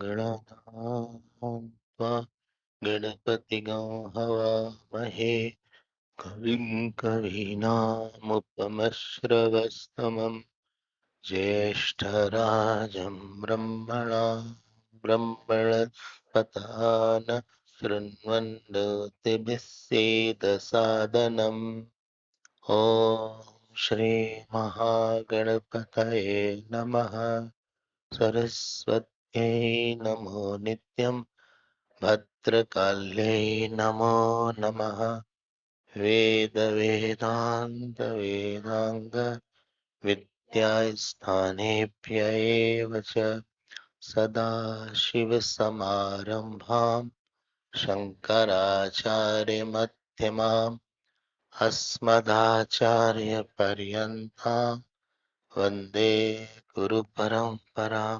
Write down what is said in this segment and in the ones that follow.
गणनां त्वा गणपतिगं हवामहे कविं कवीनामुपमश्रवस्तमं ज्येष्ठराजं ब्रह्मणस्पतान शृण्वन्नोतिभिः सेदसादनम् ॐ श्री महागणपतये नमः। सरस्वत्यै नमो नित्यं भद्रकाल्यै नमो नमः। वेदान्त विद्यास्थानेभ्य एव च सदाशिवसमारम्भां शङ्कराचार्यमध्यमाम् अस्मदाचार्यपर्यन्तां वन्दे गुरुपरम्परां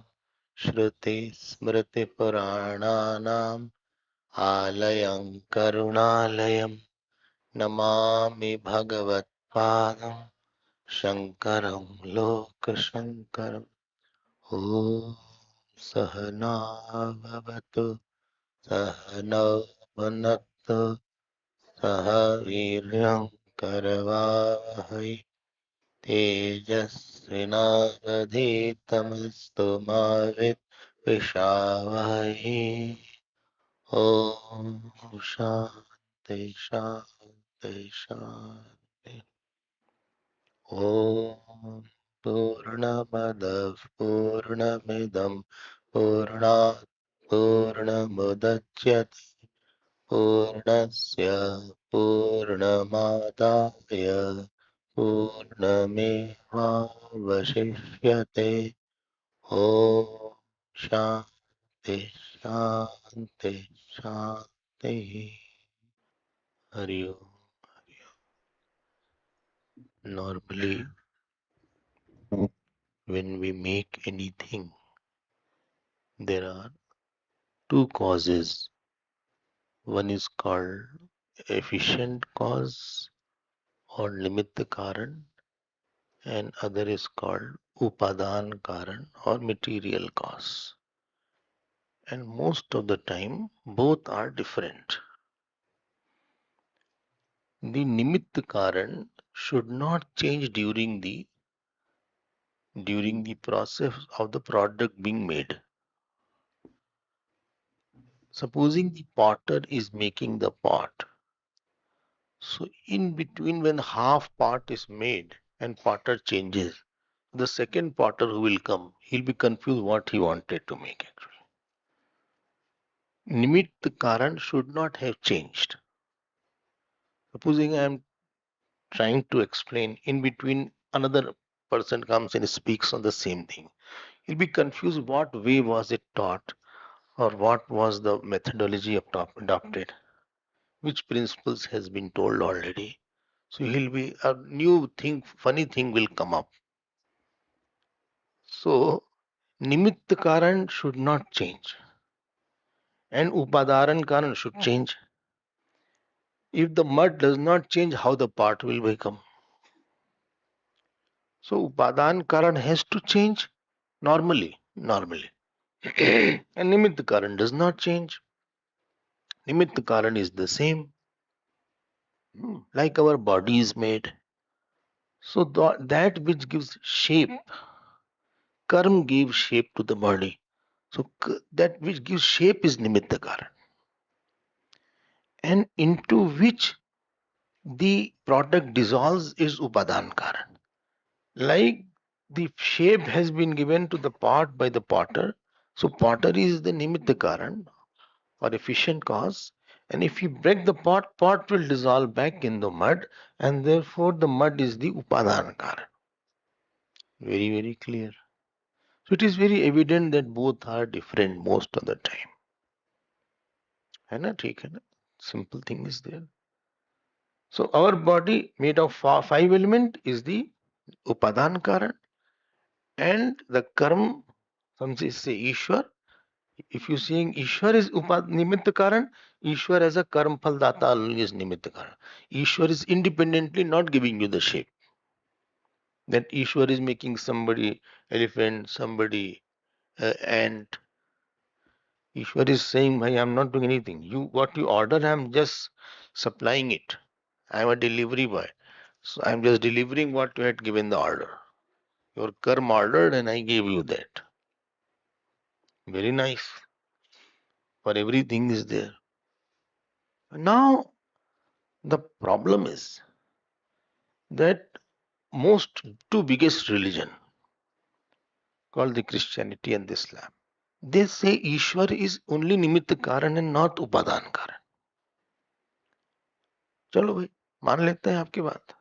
श्रुतिस्मृतिपुराणानाम् आलयं करुणालयं नमामि भगवत्पादं शङ्करं लोकशङ्करम् ॐ सहनाववतु सहनौ भुनक्तु सह वीर्यं करवावहै तेजस्विनावधीतमस्तु मा विद्विषावहै ॐ शान्ति शान्ति शान्ति ॐ पूर्णमदः पूर्णमिदं पूर्णात् पूर्णमुदच्यते पूर्णस्य पूर्णमादाय पूर्णमेवावशिष्यते ॐ शान्ति शान्ति शान्तिः हरि ओम। Normally, when we make anything, there are two causes. One is called efficient cause or nimitta karan, and other is called upadan karan or material cause. And most of the time, both are different. The nimitta karan should not change during the process of the product being made. Supposing the potter is making the pot, so in between when half pot is made and potter changes, the second potter who will come, he'll be confused what he wanted to make actually. Nimitta karan should not have changed. Supposing I am trying to explain, in between another person comes and speaks on the same thing. He'll be confused what way was it taught or what was the methodology adopted, which principles has been told already. So he'll be a new thing, funny thing will come up. So nimitta karan should not change and upadaran karan should change. If the mud does not change, how the part will become? So upadan karan has to change normally. And nimitta karan does not change. Nimitta karan is the same, like our body is made. So that which gives shape, karm gives shape to the body. So that which gives shape is nimitta karan, and into which the product dissolves is upadan karan. Like the shape has been given to the pot by the potter, so potter is the nimitta karan or efficient cause. And if you break the pot, pot will dissolve back in the mud, and therefore the mud is the upadan karan. Very, very clear. So it is very evident that both are different most of the time. है ना, ठीक है ना? Simple thing is there. So our body made of five element is the upadan karan, and the karma, some say Ishwar. If you saying Ishwar is nimitta karan, Ishwar as a karma phal data only is nimitta karan. Ishwar is independently not giving you the shape. That Ishwar is making somebody elephant, somebody ant. Ishwar is saying, "Bhai, I'm not doing anything. What you order, I'm just supplying it. I'm a delivery boy. So I'm just delivering what you had given the order. Your karma ordered and I gave you that. Very nice. For everything is there. Now the problem is that most two biggest religion called the Christianity and the Islam. They say Ishwar is only Nimitta Karan and not Upadan Karan. चलो भाई मान लेते हैं आपकी बात.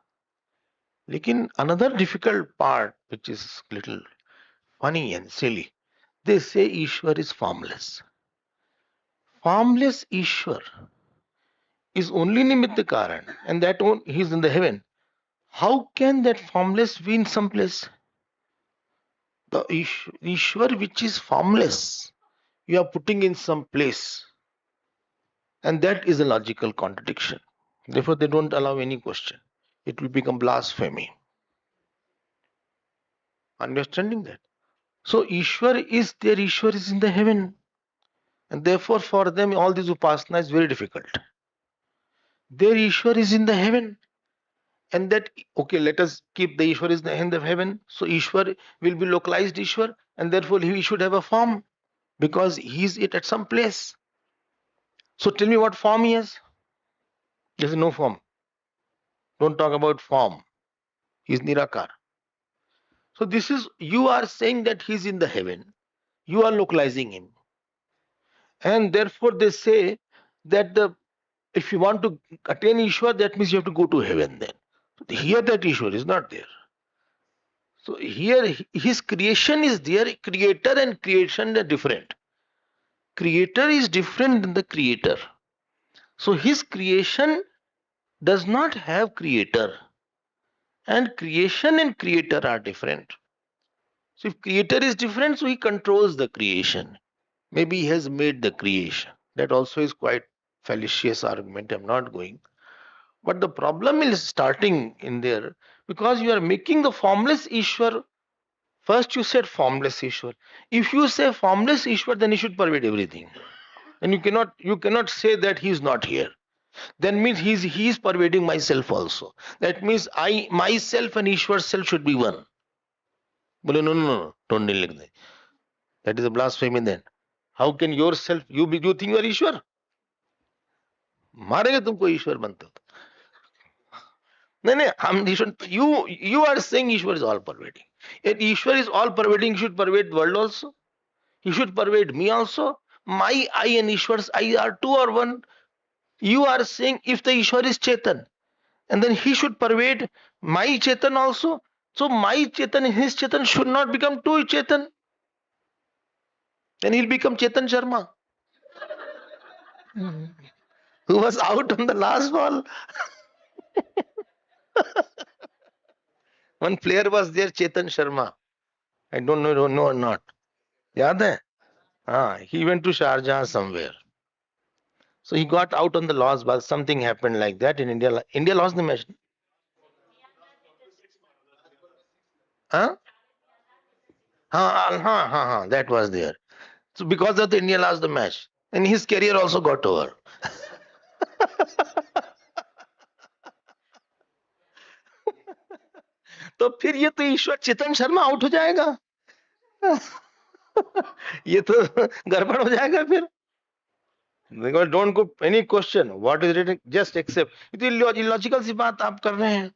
लेकिन another difficult part which is little funny and silly, they say Ishwar is formless. Formless Ishwar is only Nimitta Karan and that he is in the heaven. How can that formless be in some place? The Ishwar which is formless, you are putting in some place. And that is a logical contradiction. Therefore, they don't allow any question. It will become blasphemy. Understanding that? So, Ishwar is there, Ishwar is in the heaven. And therefore, for them, all this upasana is very difficult. Their Ishwar is in the heaven. And that, okay, let us keep the Ishwar is in the heaven. So, Ishwar will be localized Ishwar. And therefore, he should have a form because he is it at some place. So, tell me what form he has. There is no form. Don't talk about form. He is Nirakar. So this is, you are saying that he is in the heaven. You are localizing him. And therefore they say that if you want to attain Ishwar, that means you have to go to heaven then. Here that Ishwar is not there. So here his creation is there. Creator and creation are different. Creator is different than the creator. So his creation does not have creator. And creation and creator are different. So if creator is different, so he controls the creation. Maybe he has made the creation. That also is quite fallacious argument. I'm not going. But the problem is starting in there because you are making the formless Ishwar. First you said formless Ishwar. If you say formless Ishwar, then he should pervade everything. And you cannot say that he is not here. That means he is pervading myself also. That means I myself and Ishwar self should be one. Bole, no, no, no, don't deal like that. That is a blasphemy then. How can yourself you think you are Ishwar? मारेंगे तुमको ईश्वर बनते हो तो. नहीं नहीं हम ईश्वर you are saying Ishwar is all pervading. If Ishwar is all pervading, he should pervade world also. He should pervade me also. My I and Ishwar's I are two or one. You are saying if the Ishwar is Chetan, and then he should pervade my Chetan also. So my Chetan and his Chetan should not become two Chetan. Then he'll become Chetan Sharma, who was out on the last ball. One player was there, Chetan Sharma. I don't know or not. याद है? He went to Sharjah somewhere. So he got out on the loss, but something happened like that in India. India lost the match. Huh? That was there. So because of the India lost the match, and his career also got over. तो फिर ये तो ईश्वर Chetan Sharma out हो जाएगा. ये तो गड़बड़ हो जाएगा फिर. Don't go any question. What is written? Just accept. ये तो illogical सी बात आप कर रहे हैं.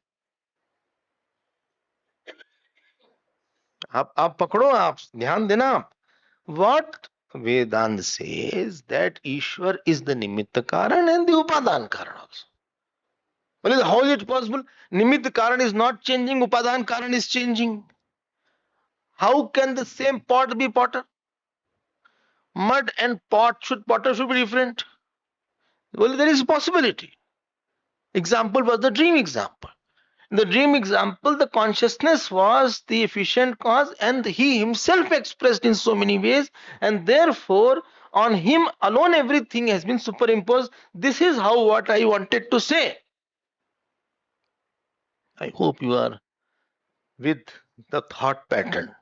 आप पकड़ो, आप ध्यान देना आप. What Vedanta says that Ishwar is the Nimitta Karan and the Upadan Karan also. Well, how is it possible? Nimitta Karan is not changing, Upadan Karan is changing. How can the same pot be potter? Mud and potter should be different. Well, there is a possibility. Example was the dream example. In the dream example, the consciousness was the efficient cause, and he himself expressed in so many ways, and therefore on him alone everything has been superimposed. This is how what I wanted to say. I hope you are with the thought pattern.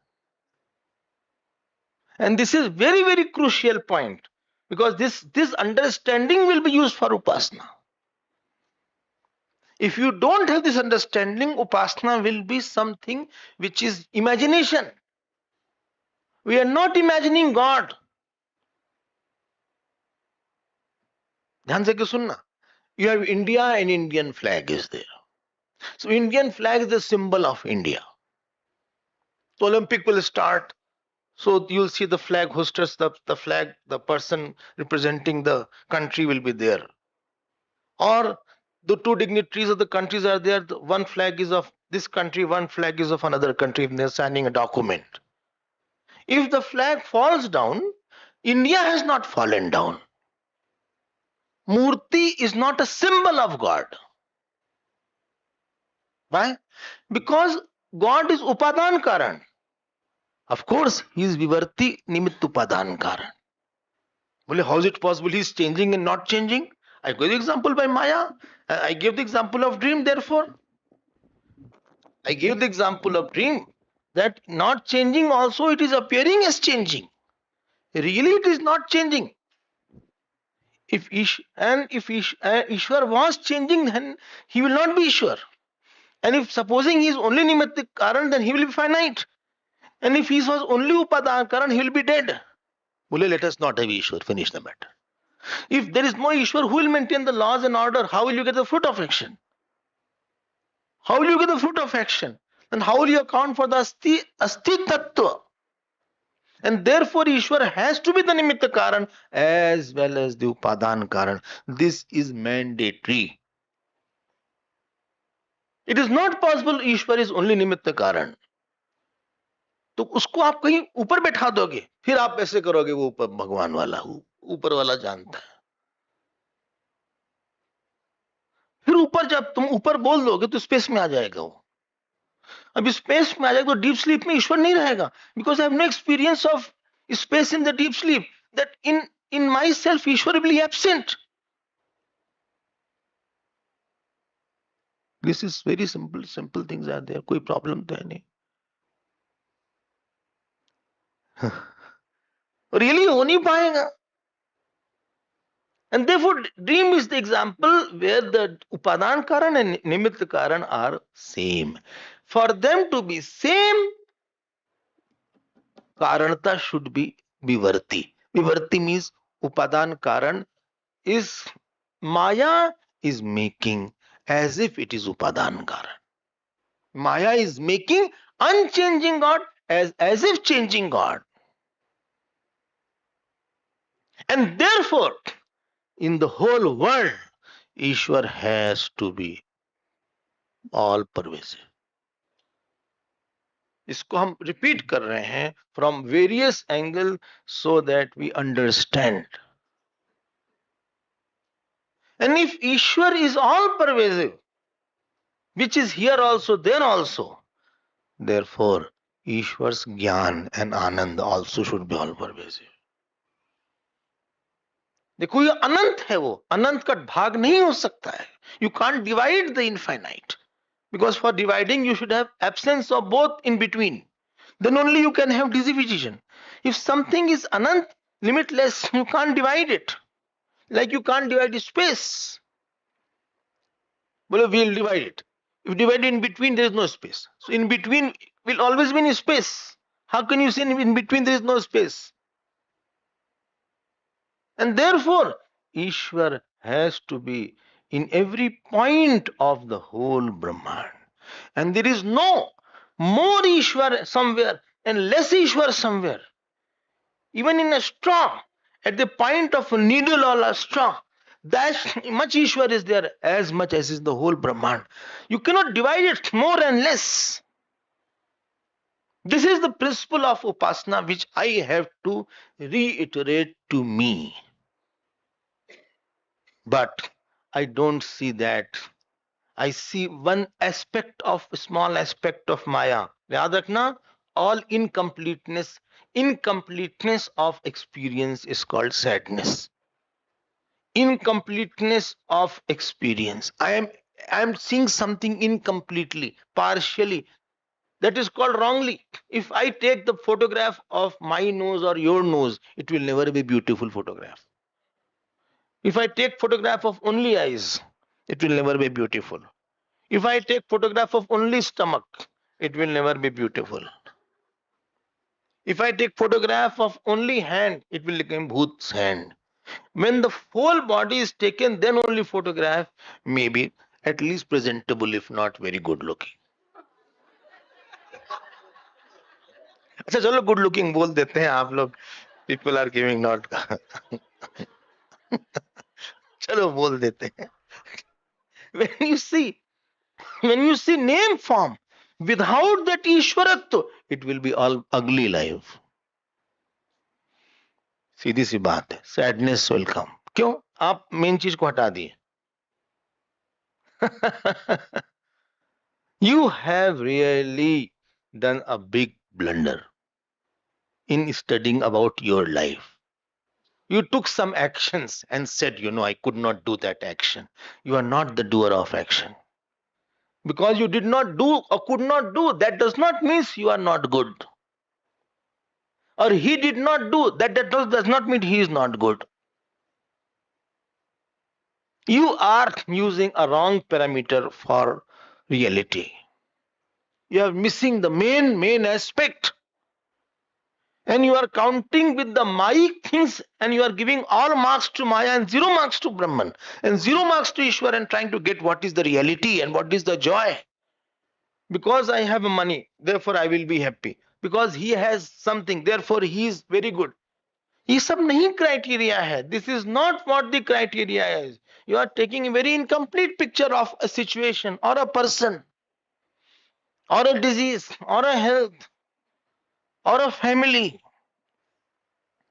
And this is very, very crucial point, because this understanding will be used for upasana. If you don't have this understanding, upasana will be something which is imagination. We are not imagining God. ध्यान से क्यों सुनना? You have India and Indian flag is there. So Indian flag is the symbol of India. So Olympic will start. So you'll see the flag hostess, the flag, the person representing the country will be there. Or the two dignitaries of the countries are there. One flag is of this country, one flag is of another country. They're signing a document. If the flag falls down, India has not fallen down. Murti is not a symbol of God. Why? Because God is Upadan Karan. Of course, he is Vivarti Nimitt Upadan Karan. Well, how is it possible he is changing and not changing? I gave the example by Maya. I gave the example of dream, therefore. I gave the example of dream, that not changing also it is appearing as changing. Really it is not changing. If Ishwar was changing, then he will not be Ishwar. And if supposing he is only Nimittik Karan, then he will be finite. And if he was only Upadan Karan, he will be dead. Bole, let us not have Ishwar, finish the matter. If there is no Ishwar, who will maintain the laws and order? How will you get the fruit of action? How will you get the fruit of action? And how will you account for the Asti Tattva? And therefore, Ishwar has to be the Nimitta Karan as well as the Upadan Karan. This is mandatory. It is not possible Ishwar is only Nimitta Karan. तो उसको आप कहीं ऊपर बैठा दोगे, फिर आप ऐसे करोगे वो ऊपर भगवान वाला, ऊपर वाला जानता है. फिर ऊपर जब तुम ऊपर बोल दोगे तो स्पेस में आ जाएगा वो. अब स्पेस में आ जाएगा तो डीप स्लीप में ईश्वर नहीं रहेगा, because I have no experience of space in the deep sleep, that in my self Ishwar will be absent. This is very simple things are there. कोई प्रॉब्लम तो है नहीं. रियली हो नहीं पाएगा. And therefore, dream is the example where the Upadan Karan and Nimitta Karan are same. For them to be same, Karanata should be Vivarti. Vivarti means Upadan Karan is Maya is making as if it is Upadan Karan. Maya is making unchanging God as if changing God. And therefore, in the whole world, Ishwar has to be all pervasive. इसको हम repeat कर रहे हैं from various angles so that we understand. And if Ishwar is all pervasive, which is here also, there also, therefore Ishwar's Gyan and Anand also should be all pervasive. देखो ये अनंत है, वो अनंत का भाग नहीं हो सकता है. You can't divide the infinite, because for dividing you should have absence of both in between. Then only you can have division. If something is anant, limitless, you can't divide it. Like you can't divide space. Well, we'll divide it. If divide in between, there is no space. So in between will always be in space. How can you say in between there is no space? And therefore, Ishwar has to be in every point of the whole Brahman. And there is no more Ishwar somewhere and less Ishwar somewhere. Even in a straw, at the point of a needle or a straw, that much Ishwar is there as much as is the whole Brahman. You cannot divide it more and less. This is the principle of upasana which I have to reiterate to me. But I don't see that. I see one aspect of small aspect of Maya. Yaad rakhna, all incompleteness of experience is called sadness. Incompleteness of experience. I am seeing something incompletely, partially. That is called wrongly. If I take the photograph of my nose or your nose, it will never be a beautiful photograph. If I take photograph of only eyes, it will never be beautiful. If I take photograph of only stomach, it will never be beautiful. If I take photograph of only hand, it will become bhoot's hand. When the whole body is taken, then only photograph may be at least presentable, if not very good looking. अच्छा चलो good looking बोल देते हैं आप लोग. People are giving not. चलो बोल देते हैं. When you see, name form without that ईश्वरत्व, it will be all ugly life. सीधी सी बात है. Sadness will come. क्यों? आप मेन चीज को हटा दिए. You have really done a big blunder in studying about your life. You took some actions and said, I could not do that action. You are not the doer of action. Because you did not do or could not do, that does not mean you are not good. Or he did not do, that does not mean he is not good. You are using a wrong parameter for reality. You are missing the main aspect. And you are counting with the Mayic things, and you are giving all marks to Maya and 0 marks to Brahman and 0 marks to Ishwar, and trying to get what is the reality and what is the joy. Because I have money, therefore I will be happy. Because he has something, therefore he is very good. ये सब नहीं criteria है. This is not what the criteria is. You are taking a very incomplete picture of a situation or a person or a disease or a health or a family.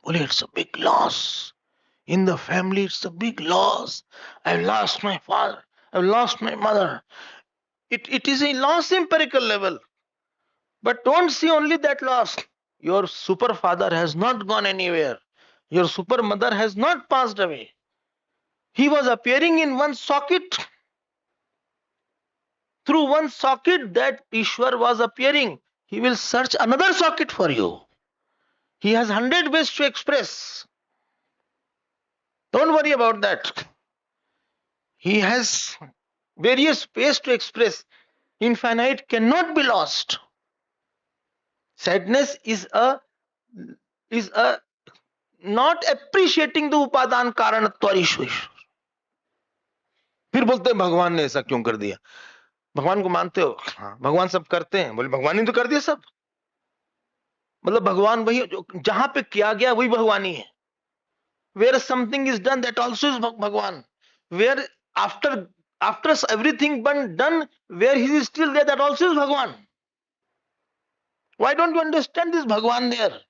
Well, it's a big loss. In the family, it's a big loss. I've lost my father. I've lost my mother. It is a loss empirical level. But don't see only that loss. Your super father has not gone anywhere. Your super mother has not passed away. He was appearing in one socket. Through one socket that Ishwar was appearing, he will search another socket for you. He has 100 ways to express. Don't worry about that. He has various ways to express. Infinite cannot be lost. Sadness is a not appreciating the upadan karanatva ईश्वर. फिर बोलते हैं भगवान ने ऐसा क्यों कर दिया. भगवान को मानते हो? हाँ, भगवान सब करते हैं. बोले भगवान ने तो कर दिया सब. मतलब भगवान वही जहां पे किया गया वही भगवानी है. Where something is done, that also is Bhagwan. Where after everything done, where he is still there, that also is Bhagwan. Why don't you understand this Bhagwan there?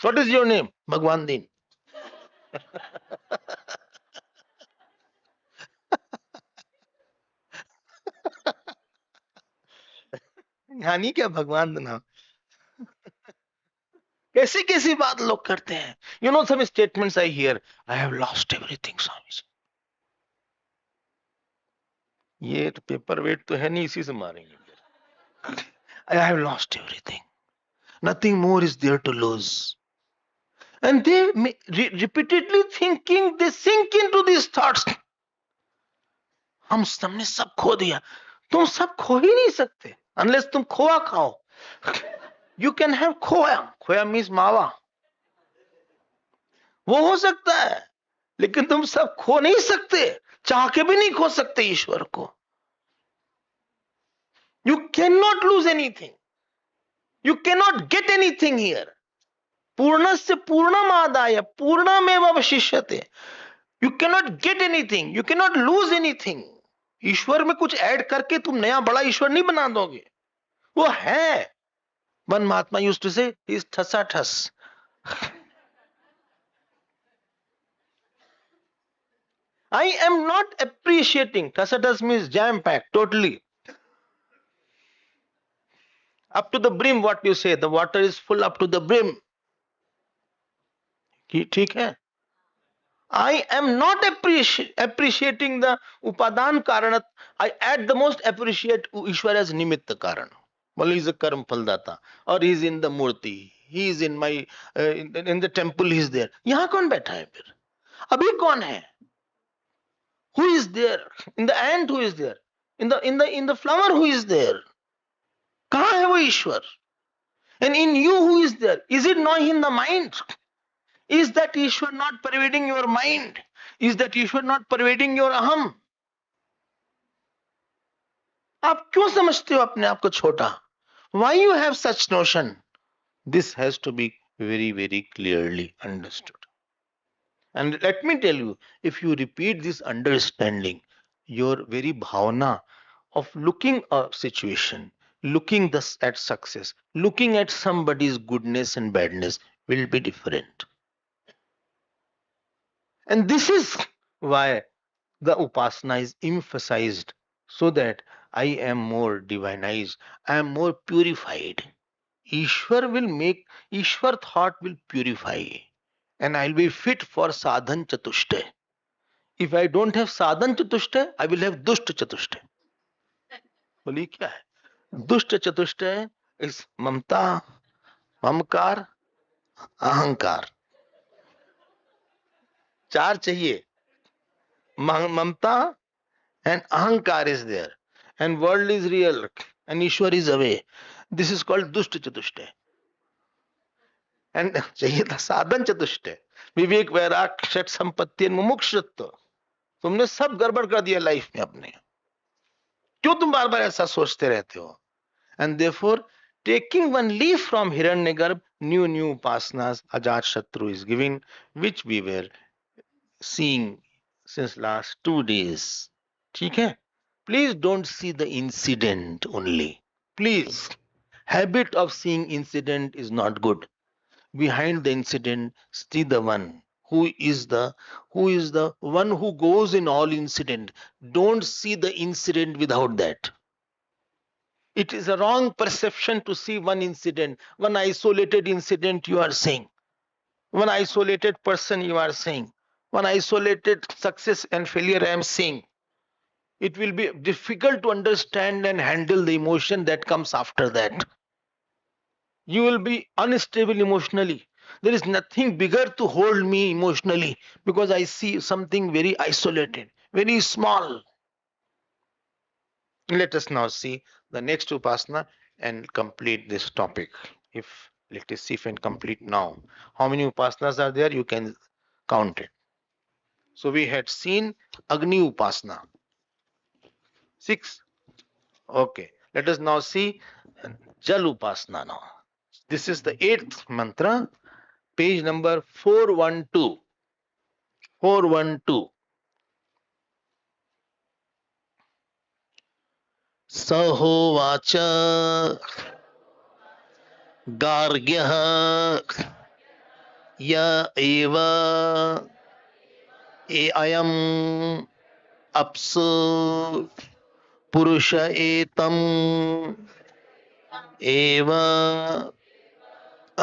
What is your name? Bhagwan Din. यहाँ नहीं क्या भगवान ना. कैसी कैसी बात लोग करते हैं. You know some statements I hear. I have lost everything, Swami. ये तो पेपर वेट तो है नहीं, इसी से मारेंगे. I have lost everything. Nothing more is there to lose. And they repeatedly thinking, they sink into these thoughts. हमने सब खो दिया. तुम सब खो ही नहीं सकते unless तुम खोआ खाओ. You can have खोया. खोया means मावा. वो हो सकता है, लेकिन तुम सब खो नहीं सकते. चाह के भी नहीं खो सकते ईश्वर को. You cannot lose anything. You cannot get anything here. पूर्णस्य पूर्णमादाय पूर्णमेव अवशिष्यते. You cannot get anything. You cannot lose anything. ईश्वर में कुछ ऐड करके तुम नया बड़ा ईश्वर नहीं बना दोगे. वो है. One Mahatma used to say, he's thasa-thas. I am not appreciating. Thasa-thas means jam-packed, totally. Up to the brim, what you say, the water is full up to the brim. ठीक है? I am not appreciating the upadan karanat. I at the most appreciate Ishwar as nimitta karan. Well, he is a karm phaldata, or he is in the murti. He is in my in the temple. He is there. यहाँ कौन बैठा है फिर? अभी कौन है? Who is there? In the ant, who is there? In the flower, who is there? कहाँ है वो ईश्वर? And in you, who is there? Is it not in the mind? Is that Ishwar not pervading your mind? Is that Ishwar not pervading your aham? आप क्यों समझते हो अपने आप को छोटा? Why you have such notion? This has to be very, very clearly understood. And let me tell you, if you repeat this understanding, your very bhavana of looking a situation, looking at success, looking at somebody's goodness and badness will be different. And this is why the upasana is emphasized, so that I am more divinized, I am more purified. Ishwar thought will purify, and I'll be fit for sadhan chatushte. If I don't have sadhan chatushte, I will have dushta chatushte. बोलिए क्या है दुष्ट चतुष्ट इस ममता ममकार अहंकार चार चाहिए ममता and ahankar is there, and world is real, and Ishwar is away. This is called dushta chatushte. And चाहिए था साधन चतुष्टय विवेक वैराग षट संपत्ति मुमुक्षुत्व तुमने सब गड़बड़ कर दिया लाइफ में अपने क्यों तुम बार बार ऐसा सोचते रहते हो and therefore taking one leaf from Hiranyagarbha new upasanas Ajat Shatru is given which we were seeing since last 2 days. ठीक है please don't see the incident only please habit of seeing incident is not good behind the incident see the one who is the one who goes in all incident don't see the incident without that it is a wrong perception to see one incident one isolated incident you are saying one isolated person you are saying one isolated success and failure I am saying it will be difficult to understand and handle the emotion that comes after that you will be unstable emotionally. There is nothing bigger to hold me emotionally because I see something very isolated, very small. Let us now see the next upasana and complete this topic. If let us see if I can complete now. How many upasanas are there? You can count it. So we had seen Agni upasana. 6. Okay. Let us now see Jal upasana now. This is the 8th mantra. Page number 412. 412. सहोवाच गार्ग्यः य एव अयम् अप्सु पुरुष एतम् एव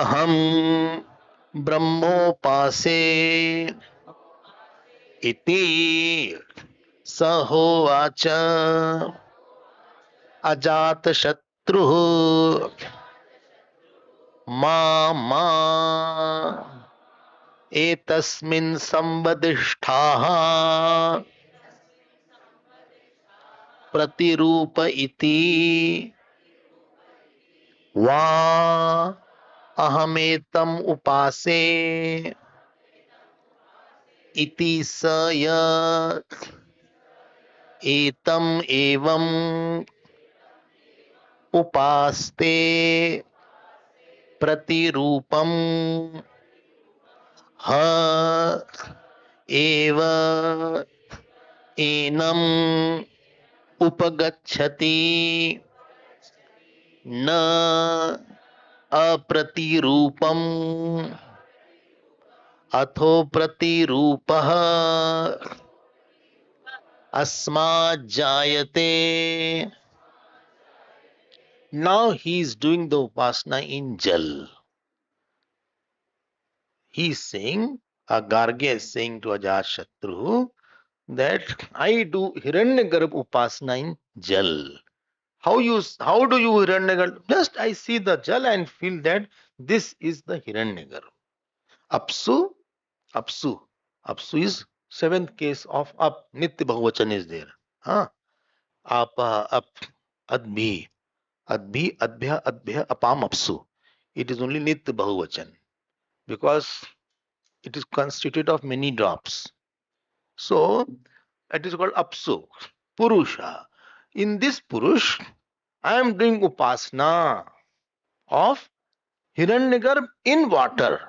अहम् ब्रह्मोपासे इति सहोवाच अजातशत्रुः मा एतस्मिन् संवदिष्ठाः प्रतिरूप इति वा अहमेतम् उपासे इति स य एतम् एवम् उपास्ते प्रतिरूपम् ह एव एनम् उपगच्छति न अप्रतिरूपम अथो प्रतिरूपः अस्मात् जायते. Now he is doing the upasana in Jal. He is saying, Garga is saying to Ajatashatru that I do Hiranyagarbha upasana in Jal. How do you Hiranyagarbha? Just I see the Jal and feel that this is the Hiranyagarbha. Apsu, Apsu. Apsu is seventh case of up. Nitya Bahuvachan is there. Huh? Apa, up, adbhi. Adbhi, adbhya, adbhya, apam, apsu. It is only Nitya Bahuvachan because it is constituted of many drops. So it is called apsu, purusha. In this purush, I am doing upasana of Hiranyagarbha in water.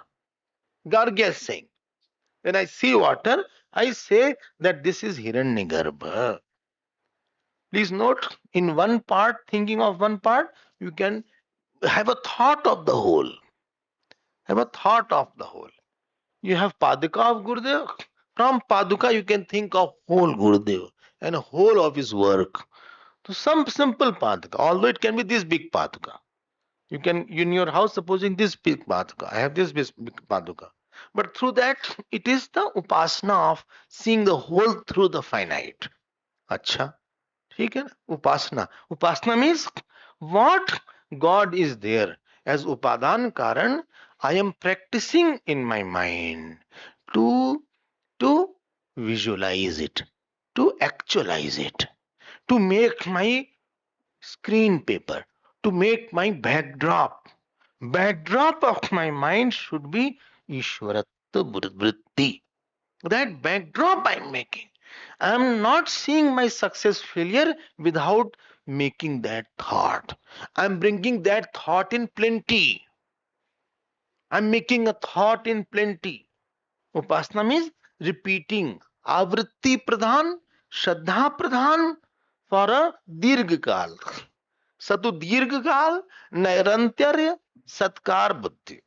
Gargya is saying, when I see water, I say that this is Hiranyagarbha. Please note, in one part, thinking of one part, you can have a thought of the whole. Have a thought of the whole. You have Paduka of Gurudev. From Paduka, you can think of whole Gurudev and whole of his work. So some simple Paduka, although it can be this big Paduka. You can, in your house, supposing this big Paduka, I have this big Paduka. But through that, it is the upasana of seeing the whole through the finite. Acha, ठीक है ना? Upasana. Upasana means what God is there as upadan karan. I am practicing in my mind to to visualize it, to actualize it, to make my screen paper, to make my backdrop. Backdrop of my mind should be Ishvaratta Vritti. That backdrop I'm making. I'm not seeing my success failure without making that thought. I'm bringing that thought in plenty. I'm making a thought in plenty. Upasana means repeating. Avritti pradhan, Shraddha pradhan for a dirghakal. Satu dirghakal, Nairantyarya, Satkar buddhi.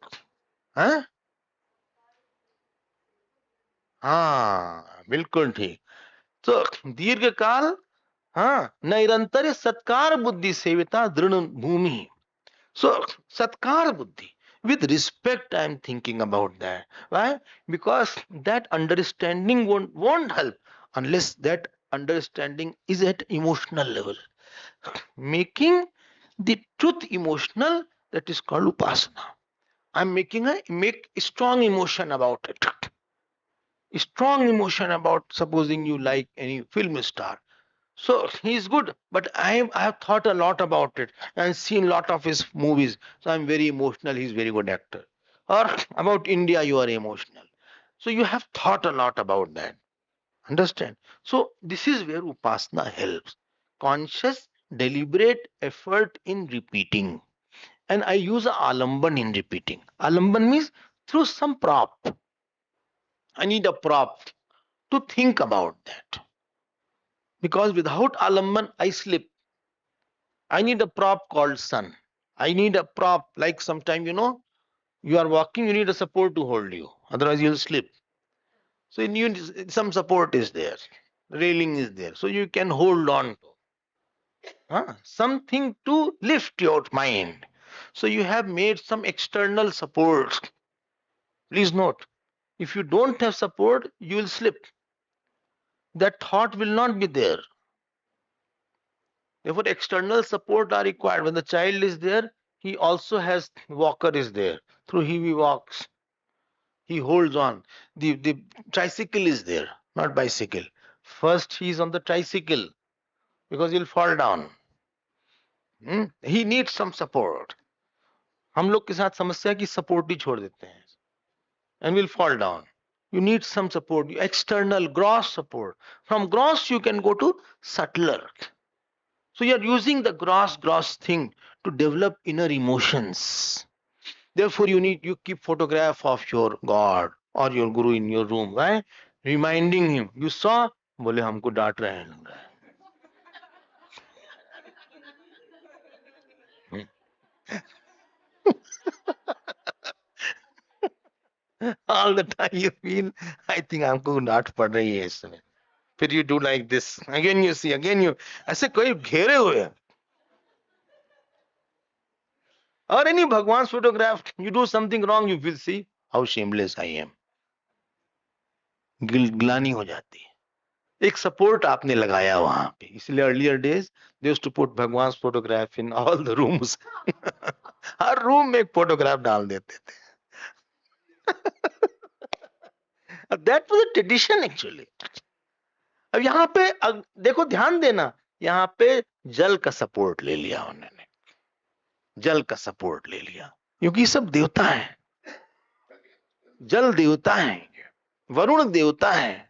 हाँ हाँ बिल्कुल ठीक. तो दीर्घ काल हाँ नैरंतर सत्कार बुद्धि सेविता दृढ़ भूमि. So satkar buddhi, with respect I am thinking about that. Why? Because that understanding won't help unless that understanding is at emotional level. Making the truth emotional, that is called upasana. I'm making a make strong emotion about it. Strong emotion about supposing you like any film star. So he's good, but I have thought a lot about it and seen a lot of his movies. So I'm very emotional. He's very good actor. Or about India, you are emotional. So you have thought a lot about that. Understand? So this is where upasana helps. Conscious, deliberate effort in repeating. And I use a alamban in repeating. Alamban means through some prop. I need a prop to think about that. Because without alamban, I slip. I need a prop called sun. I need a prop, like sometime, you are walking, you need a support to hold you. Otherwise, you'll slip. So you need some support is there. Railing is there. So you can hold on to. Something to lift your mind. So you have made some external support. Please note, if you don't have support, you will slip. That thought will not be there. Therefore, external support are required. When the child is there, he also has walker is there. Through him he walks. He holds on. The tricycle is there, not bicycle. First he is on the tricycle because he'll fall down. He needs some support. हम लोग के साथ समस्या है कि support ही छोड़ देते हैं and will fall down. You need some support, external gross support. From gross you can go to subtler. So you are using the gross thing to develop inner emotions. Therefore, you keep photograph of your God or your Guru in your room, right? Reminding him, you saw, बोले हमको डांट रहे हैं लग रहा है. all the time you feel, I think हमको डांट पड़ रही है इसमें. फिर you do like this. Again you see, again you, ऐसे कोई घेरे हुए हैं. Or any Bhagwan's photograph, you do something wrong, you will see how shameless I am. Gilani हो जाती है. एक सपोर्ट आपने लगाया वहां पे, इसलिए earlier days they used to put Bhagwan photograph in all the rooms. हर रूम में एक फोटोग्राफ डाल देते थे. That was a tradition actually. अब यहाँ पे देखो, ध्यान देना, यहाँ पे जल का सपोर्ट ले लिया उन्होंने, जल का सपोर्ट ले लिया, क्योंकि ये सब देवता है. जल देवता है, वरुण देवता है.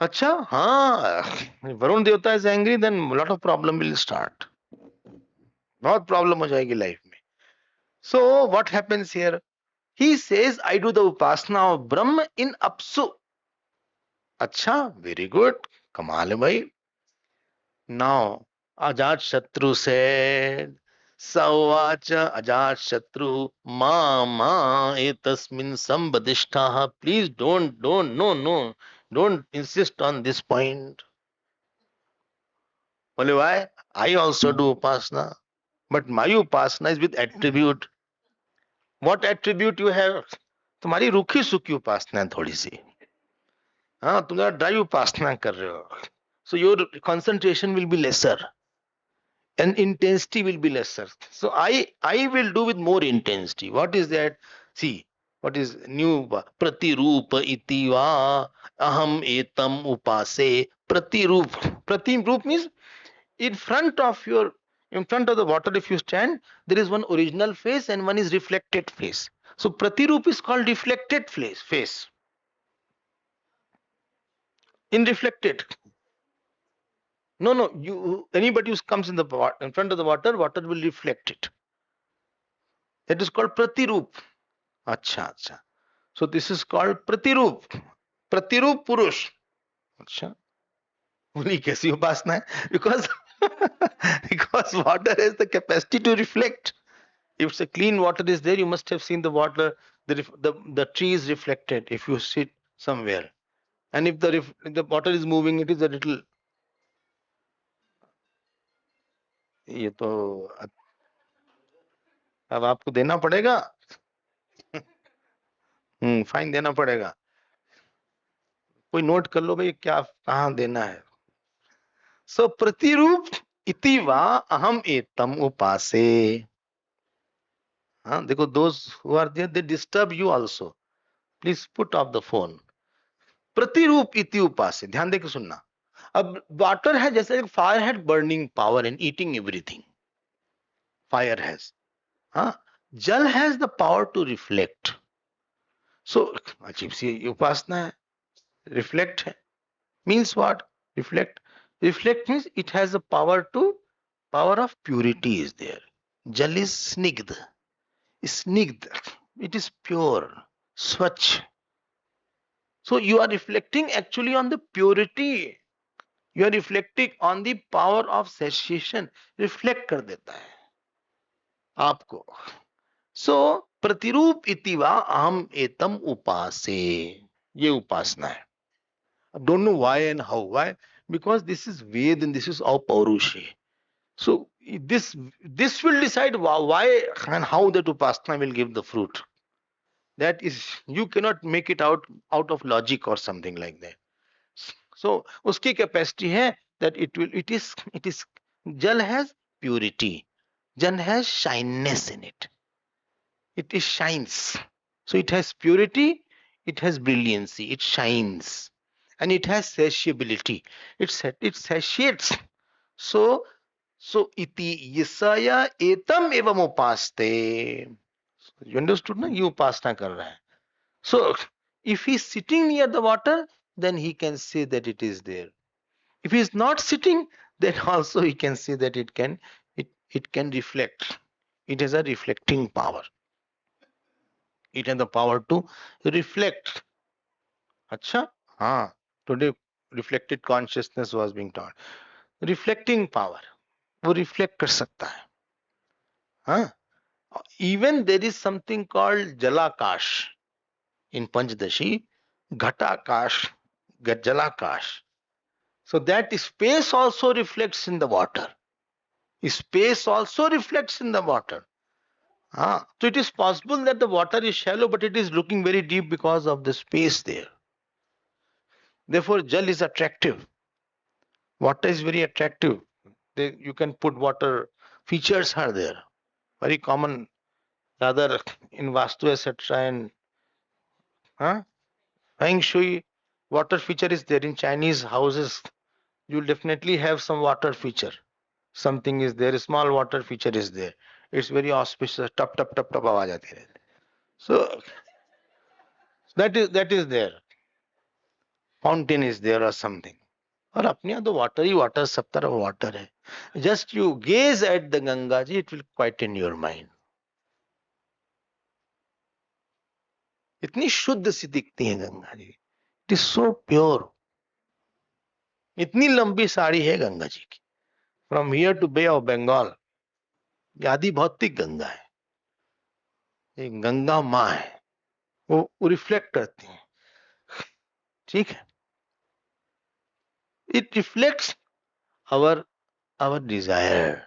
अच्छा, हाँ, Varun devta is angry, then lot of problem will start. बहुत प्रॉब्लम हो जाएगी लाइफ में. So what happens here, he says I do the upasana of Brahman in अपसु. अच्छा, वेरी गुड, कमाल है भाई. नाउ अजात शत्रु से सवाच अजात शत्रु मा एतस्मिन् संबदिष्ठाः. Please don't no no, don't insist on this point. Well, why? I also do upasana, but my upasana is with attribute. What attribute you have? तुम्हारी रूखी सूखी उपासना है थोड़ी सी. हाँ, तुम जरा ड्राई उपासना कर रहे हो. So your concentration will be lesser and intensity will be lesser. So I will do with more intensity. What is that? See, what is new? Pratirupa iti va aham etam upase. Pratirup means in front of the water, if you stand, there is one original face and one is reflected face. So pratirup is called reflected face. In reflected. No, anybody who comes in front of the water will reflect it. That is called pratirup. Acha. So this is called pratirup. Pratirup purush. Acha. Only kaisi upasana hai? Because water has the capacity to reflect. If it's a clean water is there, you must have seen the water, the tree is reflected if you sit somewhere. And if the water is moving, it is a little. ये तो अब आपको देना पड़ेगा. Fine देना पड़ेगा. कोई note कर लो भाई, क्या कहाँ देना है. सो प्रतिरूप इति वा अहम एतम उपासे. हाँ, देखो, those who are there, they disturb you also. Please put off the phone. प्रतिरूप इति उपासे, ध्यान देके सुनना. अब वाटर है जैसे fire had burning power and eating everything. Fire has, हाँ, jal has the power to reflect. So अजीब सी उपासना है. रिफ्लेक्ट है means what? Reflect means it has the power of purity is there. Jal is snigdh. It is pure, swachh. So you are reflecting actually on the purity. You are reflecting on the power of satiation. Reflect कर देता है आपको. So प्रतिरूप इतिवा अहम एतम उपासे. ये उपासना है. I don't know why and how. Why? Because this is Ved and this is Apaurushe. So this will decide why and how that upasana will give the fruit. That is, you cannot make it out of logic or something like that. So uski capacity hai that it is jal has purity. Jal has shineness in it. It is shines. So it has purity, it has brilliancy, it shines. And it has satiability. It satiates. So iti yisaya etam evam upaste. You understood, na? You upasana kar raha hai. So if he is sitting near the water, then he can say that it is there. If he is not sitting, then also he can say that it can reflect. It has a reflecting power. It has the power to reflect. Acha? हाँ. Today reflected consciousness was being taught. Reflecting power. वो reflect कर सकता है. हाँ. Even there is something called jalakash. in Panchdashi, Ghatakash, Jalakash. So that space also reflects in the water. Space also reflects in the water. So it is possible that the water is shallow, but it is looking very deep because of the space there. Therefore, Jal is attractive. Water is very attractive. You can put water features are there. Very common, rather in Vastu, etc. And Feng Shui, water feature is there in Chinese houses. You'll definitely have some water feature. Something is there, a small water feature is there. It's very auspicious. Tap tap tap tap आवाज आती रहती है. So that is there. Fountain is there or something. और अपने यहाँ तो water ही water, सब तरफ water है. Just you gaze at the Ganga ji, it will quieten your mind. इतनी शुद्ध सी दिखती है Ganga ji. It is so pure. इतनी लंबी साड़ी है गंगा जी की. From here to Bay of Bengal. ये आदि भौतिक गंगा है. ये गंगा माँ है. वो रिफ्लेक्ट करती है. ठीक है. It reflects our desire.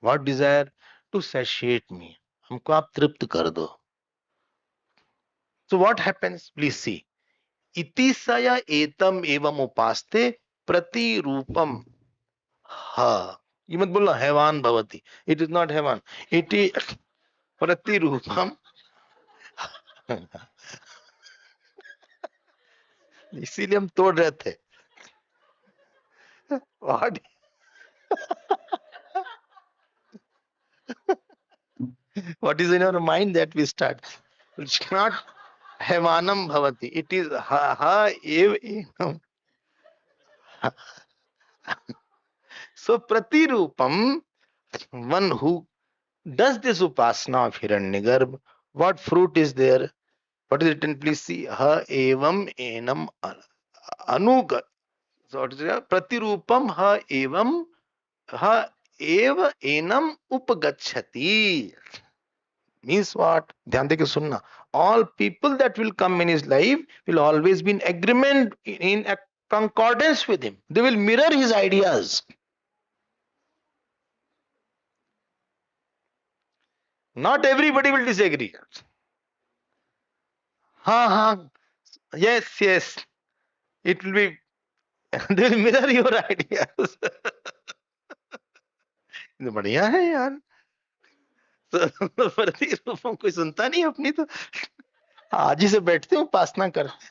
What desire? To satiate me. हमको आप तृप्त कर दो. So what happens? Please see. इतिसय एतम एवं उपास्ते प्रतिरूपम. हा. ये मत बोलना हैवान भवति. It is not हैवान. It is प्रतिरूपम. इसीलिए हम तोड़ रहे थे. What? What is in our mind that we start? It's not Hemanam Bhavati. It is ha ev enam. So Pratirupam, one who does this upasana of Hiranyagarbha, what fruit is there? What is written? Please see. Ha evam enam anuga. So what is it? Pratirupam ha eva enam upagachati. Means what? ध्यान देके सुनना. All people that will come in his life will always be in agreement, in concordance with him. They will mirror his ideas. Not everybody will disagree. Yes. It will be. They will mirror your ideas. बढ़िया है यार. प्रतिरूपम कोई सुनता नहीं अपनी तो आज ही से बैठते हैं उपासना करते.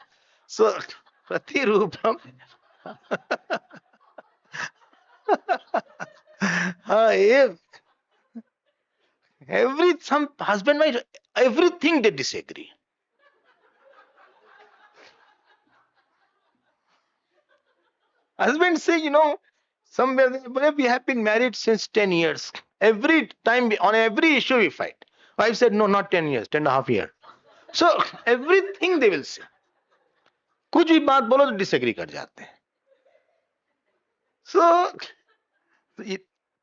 So प्रतिरूपम. Some husband wife, everything they disagree. Husband say, somewhere we have been married since 10 years. Every time on every issue we fight. Wife said, no, not 10 years, 10.5 years. So everything they will say. कुछ भी बात बोलो तो disagree कर जाते हैं. So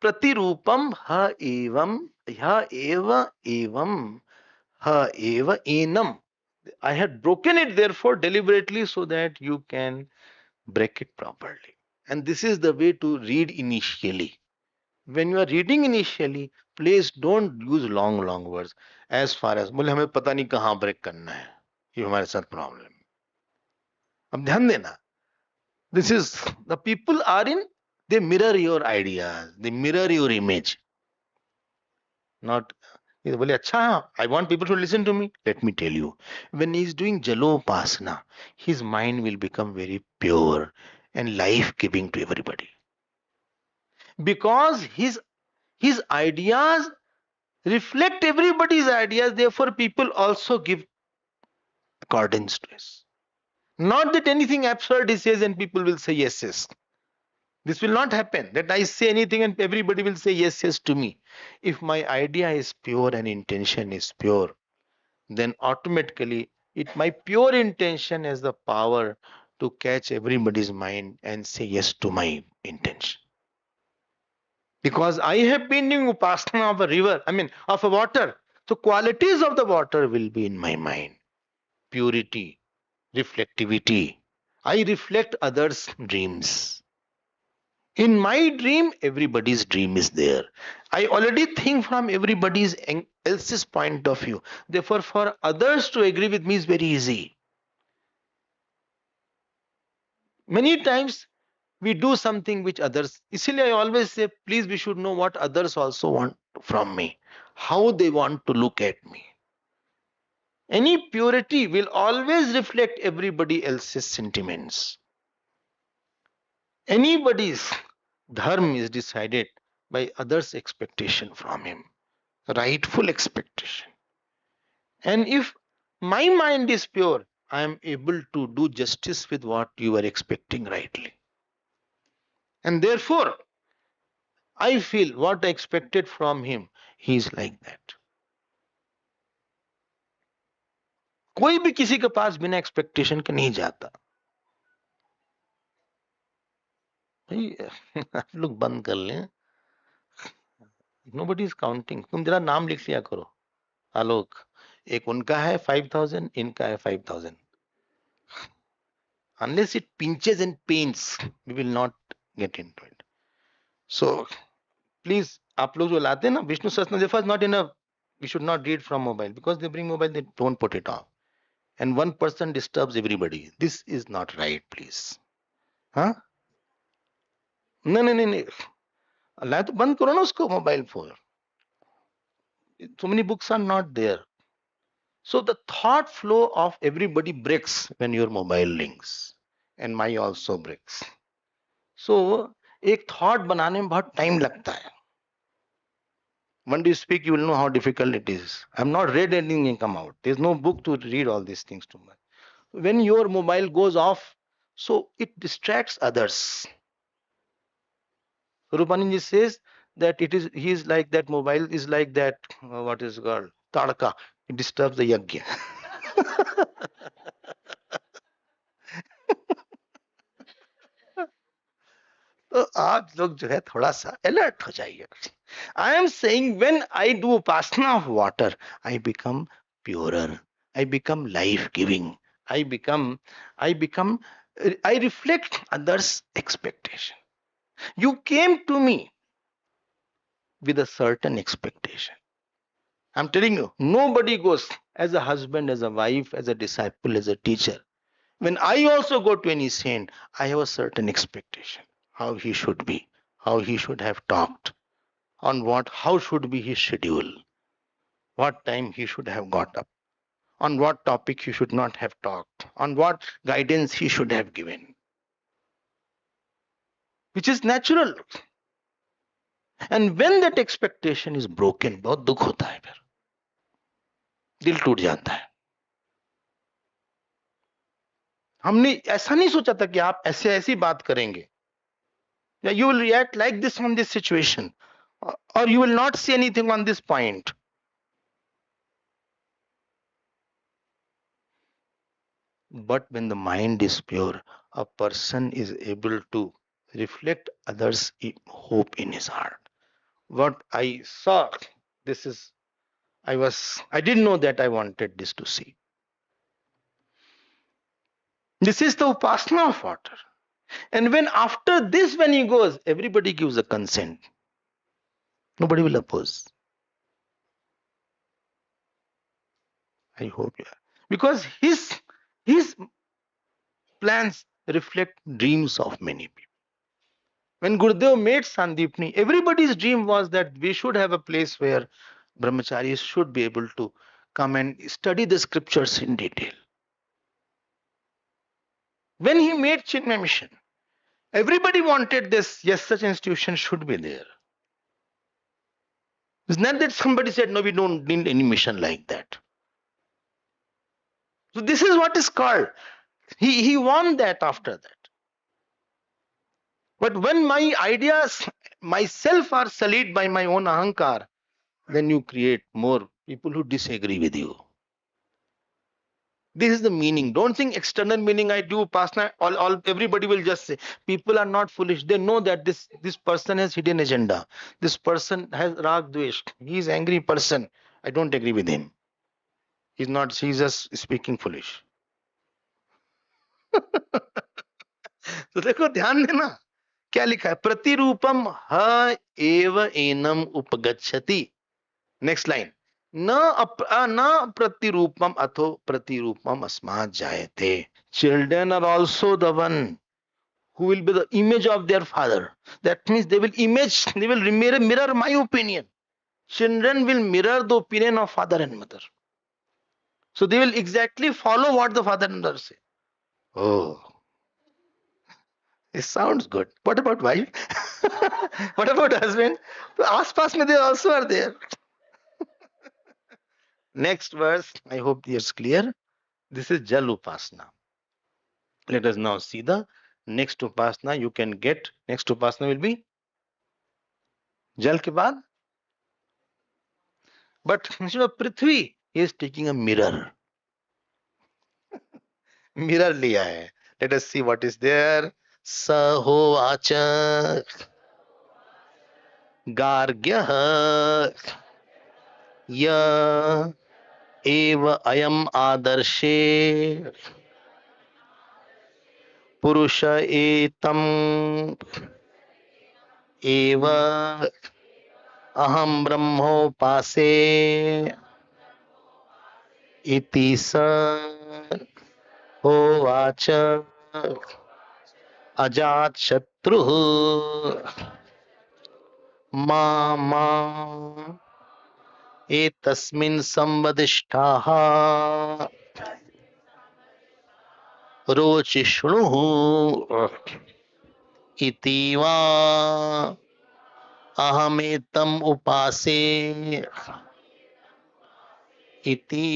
प्रतिरूपम ha evam ha eva enam. I had broken it therefore deliberately so that you can break it properly. And this is the way to read initially. When you are reading initially, please don't use long words. As far as बोले हमें पता नहीं कहाँ break करना है, ये हमारे साथ problem. अब ध्यान देना. This is the people are in. They mirror your ideas. They mirror your image. Not. बोले अच्छा, I want people to listen to me. Let me tell you, when he is doing Jalopasana, his mind will become very pure and life-giving to everybody. Because his ideas reflect everybody's ideas, therefore people also give accordance to us. Not that anything absurd he says and people will say yes. This will not happen, that I say anything and everybody will say yes to me. If my idea is pure and intention is pure, then automatically my pure intention has the power to catch everybody's mind and say yes to my intention. Because I have been doing upasana of a river, of a water. So qualities of the water will be in my mind. purity, reflectivity. I reflect others' dreams. In my dream, everybody's dream is there. I already think from everybody's else's point of view. Therefore, for others to agree with me is very easy. Many times we do something which others, इसलिए I always say, please, we should know what others also want from me, how they want to look at me. Any purity will always reflect everybody else's sentiments. Anybody's dharma is decided by others' expectation from him, rightful expectation. And if my mind is pure, I am able to do justice with what you are expecting rightly. And therefore, I feel what I expected from him, he is like that. कोई भी किसी के पास बिना expectation के नहीं जाता. आप लोग बंद कर लें. Nobody is counting. तुम जरा नाम लिख लिया करो. आलोक, एक उनका है 5,000, इनका है 5,000. Unless it pinches and pains, we will not get into it. So, please, आप लोग जो लाते हैं ना Vishnu Sahasranama is not enough. We should not read from mobile because they bring mobile, they don't put it off. And one person disturbs everybody. This is not right, please. हाँ? नहीं. अल्लाह तो बंद करो ना उसको mobile phone. So many books are not there. So the thought flow of everybody breaks when your mobile rings, and my also breaks. So एक thought बनाने में बहुत time लगता है. When you speak, you will know how difficult it is. I have not read anything and come out. There is no book to read all these things to me. When your mobile goes off, so it distracts others. Rupaniji says that he is like that mobile is like that, what is called, tadka. It disturbs the yajna. तो आप लोग जो है थोड़ा सा alert हो जाइए. I am saying when I do upasana of water, I become purer. I become life-giving. I reflect others' expectation. You came to me with a certain expectation. I'm telling you, nobody goes as a husband, as a wife, as a disciple, as a teacher. When I also go to any saint, I have a certain expectation. How he should be, how he should have talked, how should be his schedule, what time he should have got up, on what topic he should not have talked, on what guidance he should have given, which is natural. And when that expectation is broken, बहुत दुख होता है फिर, दिल टूट जाता है. हमने ऐसा नहीं सोचा था कि आप ऐसी बात करेंगे. You will react like this on this situation, or you will not say anything on this point. But when the mind is pure, a person is able to reflect others' hope in his heart. What I saw, I didn't know that I wanted this to see. This is the upasana of water. And when after this, when he goes, everybody gives a consent. Nobody will oppose. I hope you are. Because his plans reflect dreams of many people. When Gurudev made Sandipni, everybody's dream was that we should have a place where brahmacharis should be able to come and study the scriptures in detail. When he made Chinmaya mission, everybody wanted this. Yes, such institution should be there. It's not that somebody said, no, we don't need any mission like that. So this is what is called. He won that after that. But when my ideas myself are sullied by my own ahankar, then you create more people who disagree with you. This is the meaning. Don't think external meaning. I do upasana. Everybody will just say. People are not foolish. They know that this person has hidden agenda. This person has rag dvesh. He is angry person. I don't agree with him. He's just speaking foolish. तो देखो ध्यान देना क्या लिखा है, प्रतिरूपम ह एव annum उपगच्छति. Next line, न प्रतिरूपम अथो प्रतिरूपम अस्मात् जायते. Children are also the one who will be the image of their father. That means they will mirror my opinion. Children will mirror the opinion of father and mother. So they will exactly follow what the father and mother say. Oh, it sounds good. What about wife? What about husband? So आसपास में they also are there. Next verse, I hope it's clear. This is Jal Upasana. Let us now see the next Upasana you can get. Next Upasana will be Jal के बाद. But instead of Prithvi, he is taking a mirror. Mirror लिया है. Let us see what is there. Sahovacha Gargyah Ya Eva Ayam Adarshi Purusha Etam Eva Aham Brahmopase Iti Sa Hovacha Ajat Shatruh Ma एतस्मिन् संवदिष्ठाः रोचिष्णुः इति वा अहमेतम् उपासे इति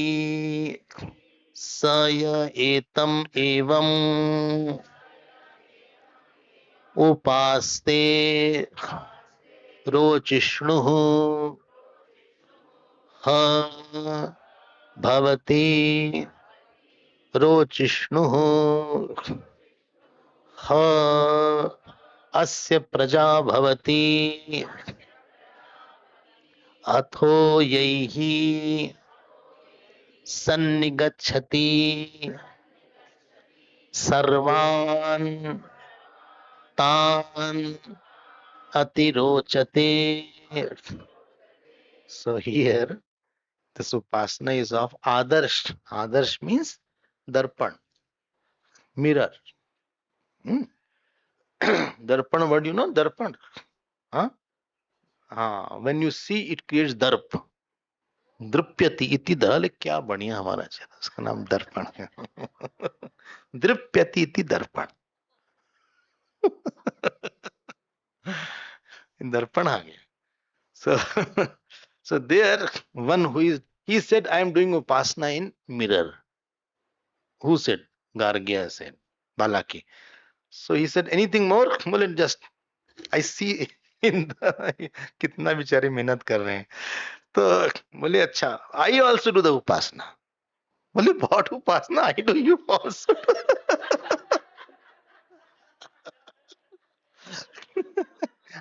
स य एतम् एवम् उपास्ते रोचिष्णुः ह भवति रोचिष्णुः ह अस्य प्रजा भवति अथो यैहि सन्निगच्छति सर्वान् तान् अतिरोचते. So here this upasana is of adarsh. Adarsh means darpan, mirror. Darpan word, you know, darpan. Huh? When you see, it creates darp. द्रप्यति इति दल, क्या बढ़िया हमारा चैनल, उसका नाम दर्पण है. द्रप्यति इति दर्पण. दर्पण आ गया. So there one who is, he said, I am doing upasana in mirror. Who said? Gargya said, Balaki. So he said, anything more? बोले just I see in the, कितना बेचारे मेहनत कर रहे हैं. तो बोले अच्छा, I also do the upasana. बोले what upasana I do, you also.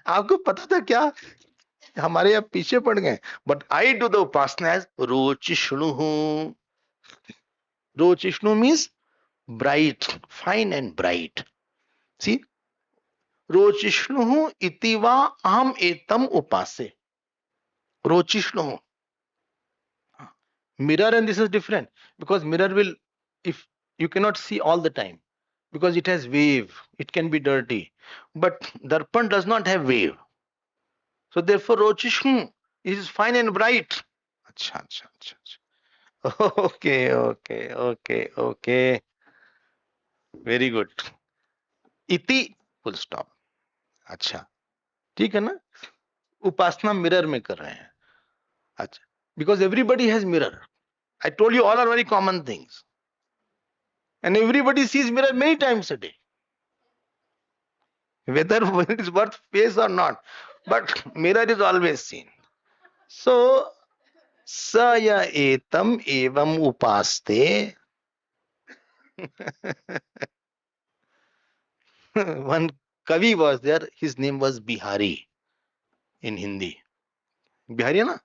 आपको पता था क्या, हमारे यहाँ पीछे पड़ गए. But I do the upasana as rochishnu. Rochishnu means bright, fine and bright. See, रोचिष्णु इति वा अहम एतम उपासे. रोचिष्णु. Mirror and this is different, because mirror will, if you cannot see all the time, because it has wave, it can be dirty. But darpan does not have wave. So therefore Rochishnu is fine and bright. Acha, acha, acha, acha. Okay. Very good. Iti full stop. अच्छा, ठीक है ना. उपासना mirror में कर रहे हैं. अच्छा, because everybody has mirror. I told you all are very common things. And everybody sees mirror many times a day. Whether it is worth face or not. But mirror is always seen. So, Saya etam evam upaste. One Kavi was there, his name was Bihari in Hindi. Bihari है ना?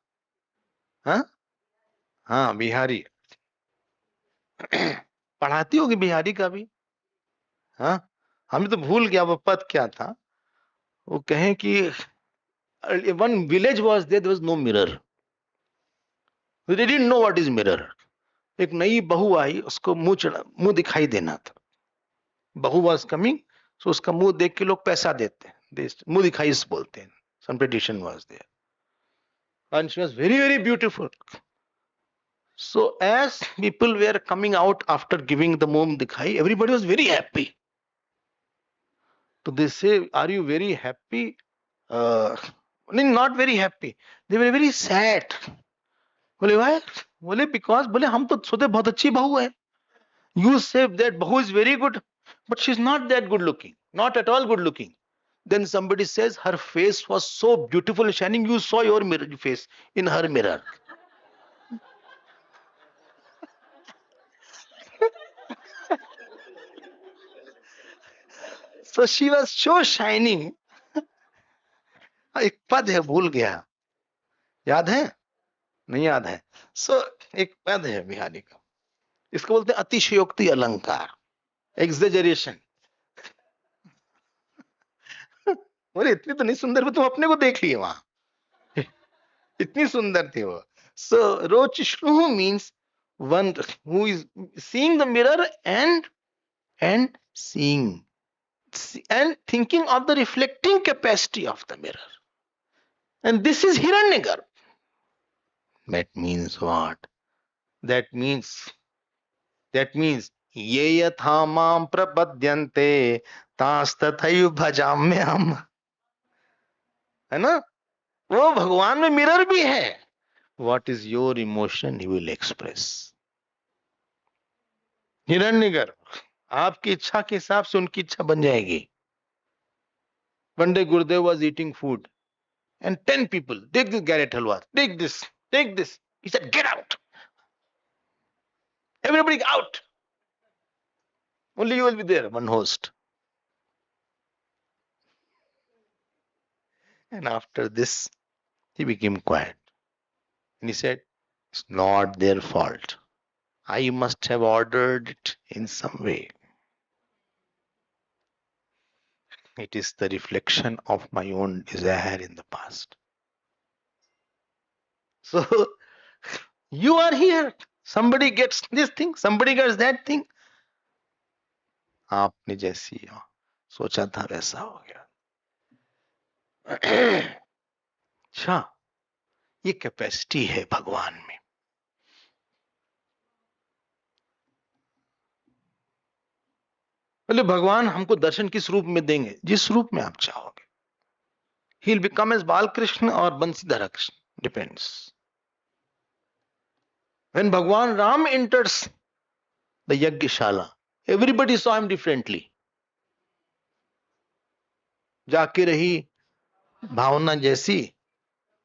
हाँ हाँ, Bihari. पढ़ाती होगी बिहारी का भी। हाँ, हमें तो भूल गया वो पद क्या था। वो कहें कि one village was there was no mirror, they didn't know what is mirror. एक नई बहू आई, उसको मुंह दिखाई देना था। बहू वाज कमिंग, सो उसका मुंह देख के लोग पैसा देते हैं, मुंह दिखाई बोलते हैं। Some tradition was there and she was very very beautiful. So as people were coming out after giving the mum dikhai, everybody was very happy. So they say, "Are you very happy?" Uh, not very happy. They were very sad. बोले why? बोले because बोले हम तो सोचे बहुत अच्छी बहू है. You say that bahu is very good, but she's not that good looking. Not at all good looking. Then somebody says her face was so beautiful and shining. You saw your face in her mirror. So she was so shining. एक पद है भूल गया, याद है? नहीं याद है। एक पद है बिहारी का, इसको बोलते हैं अतिशयोक्ति अलंकार, एग्जेजरेशन। बोले इतनी तो नहीं सुंदर, तुम अपने को देख लिए वहां, इतनी सुंदर थी वो। सो रोचिष्णु means one who is seeing the mirror and seeing and thinking of the reflecting capacity of the mirror. And this is Hiranyagarbha. That means what? That means ये यथा माम प्रपद्यन्ते तास्तथैव भजाम्यहम्, है ना? वो भगवान में मिरर भी है। What is your emotion he will express. हिरण्यगर्भ, आपकी इच्छा के हिसाब से उनकी इच्छा बन जाएगी। One day Gurudev was eating food and 10 people, take this garret halwa, take this, take this. He said, get out. Everybody out. Only you will be there, one host. And after this, he became quiet. And he said, it's not their fault. I must have ordered it in some way. It is the reflection of my own desire in the past. So, you are here. Somebody gets this thing, somebody gets that thing. आपने जैसी सोचा था वैसा हो गया। अच्छा, ये capacity है भगवान में। बोले भगवान हमको दर्शन किस रूप में देंगे? जिस रूप में आप चाहोगे। He'll become as Balkrishna or Bansidhara Krishna, depends. When Bhagwan Ram enters the Yajnashala, everybody saw him differently. जाके रही भावना जैसी,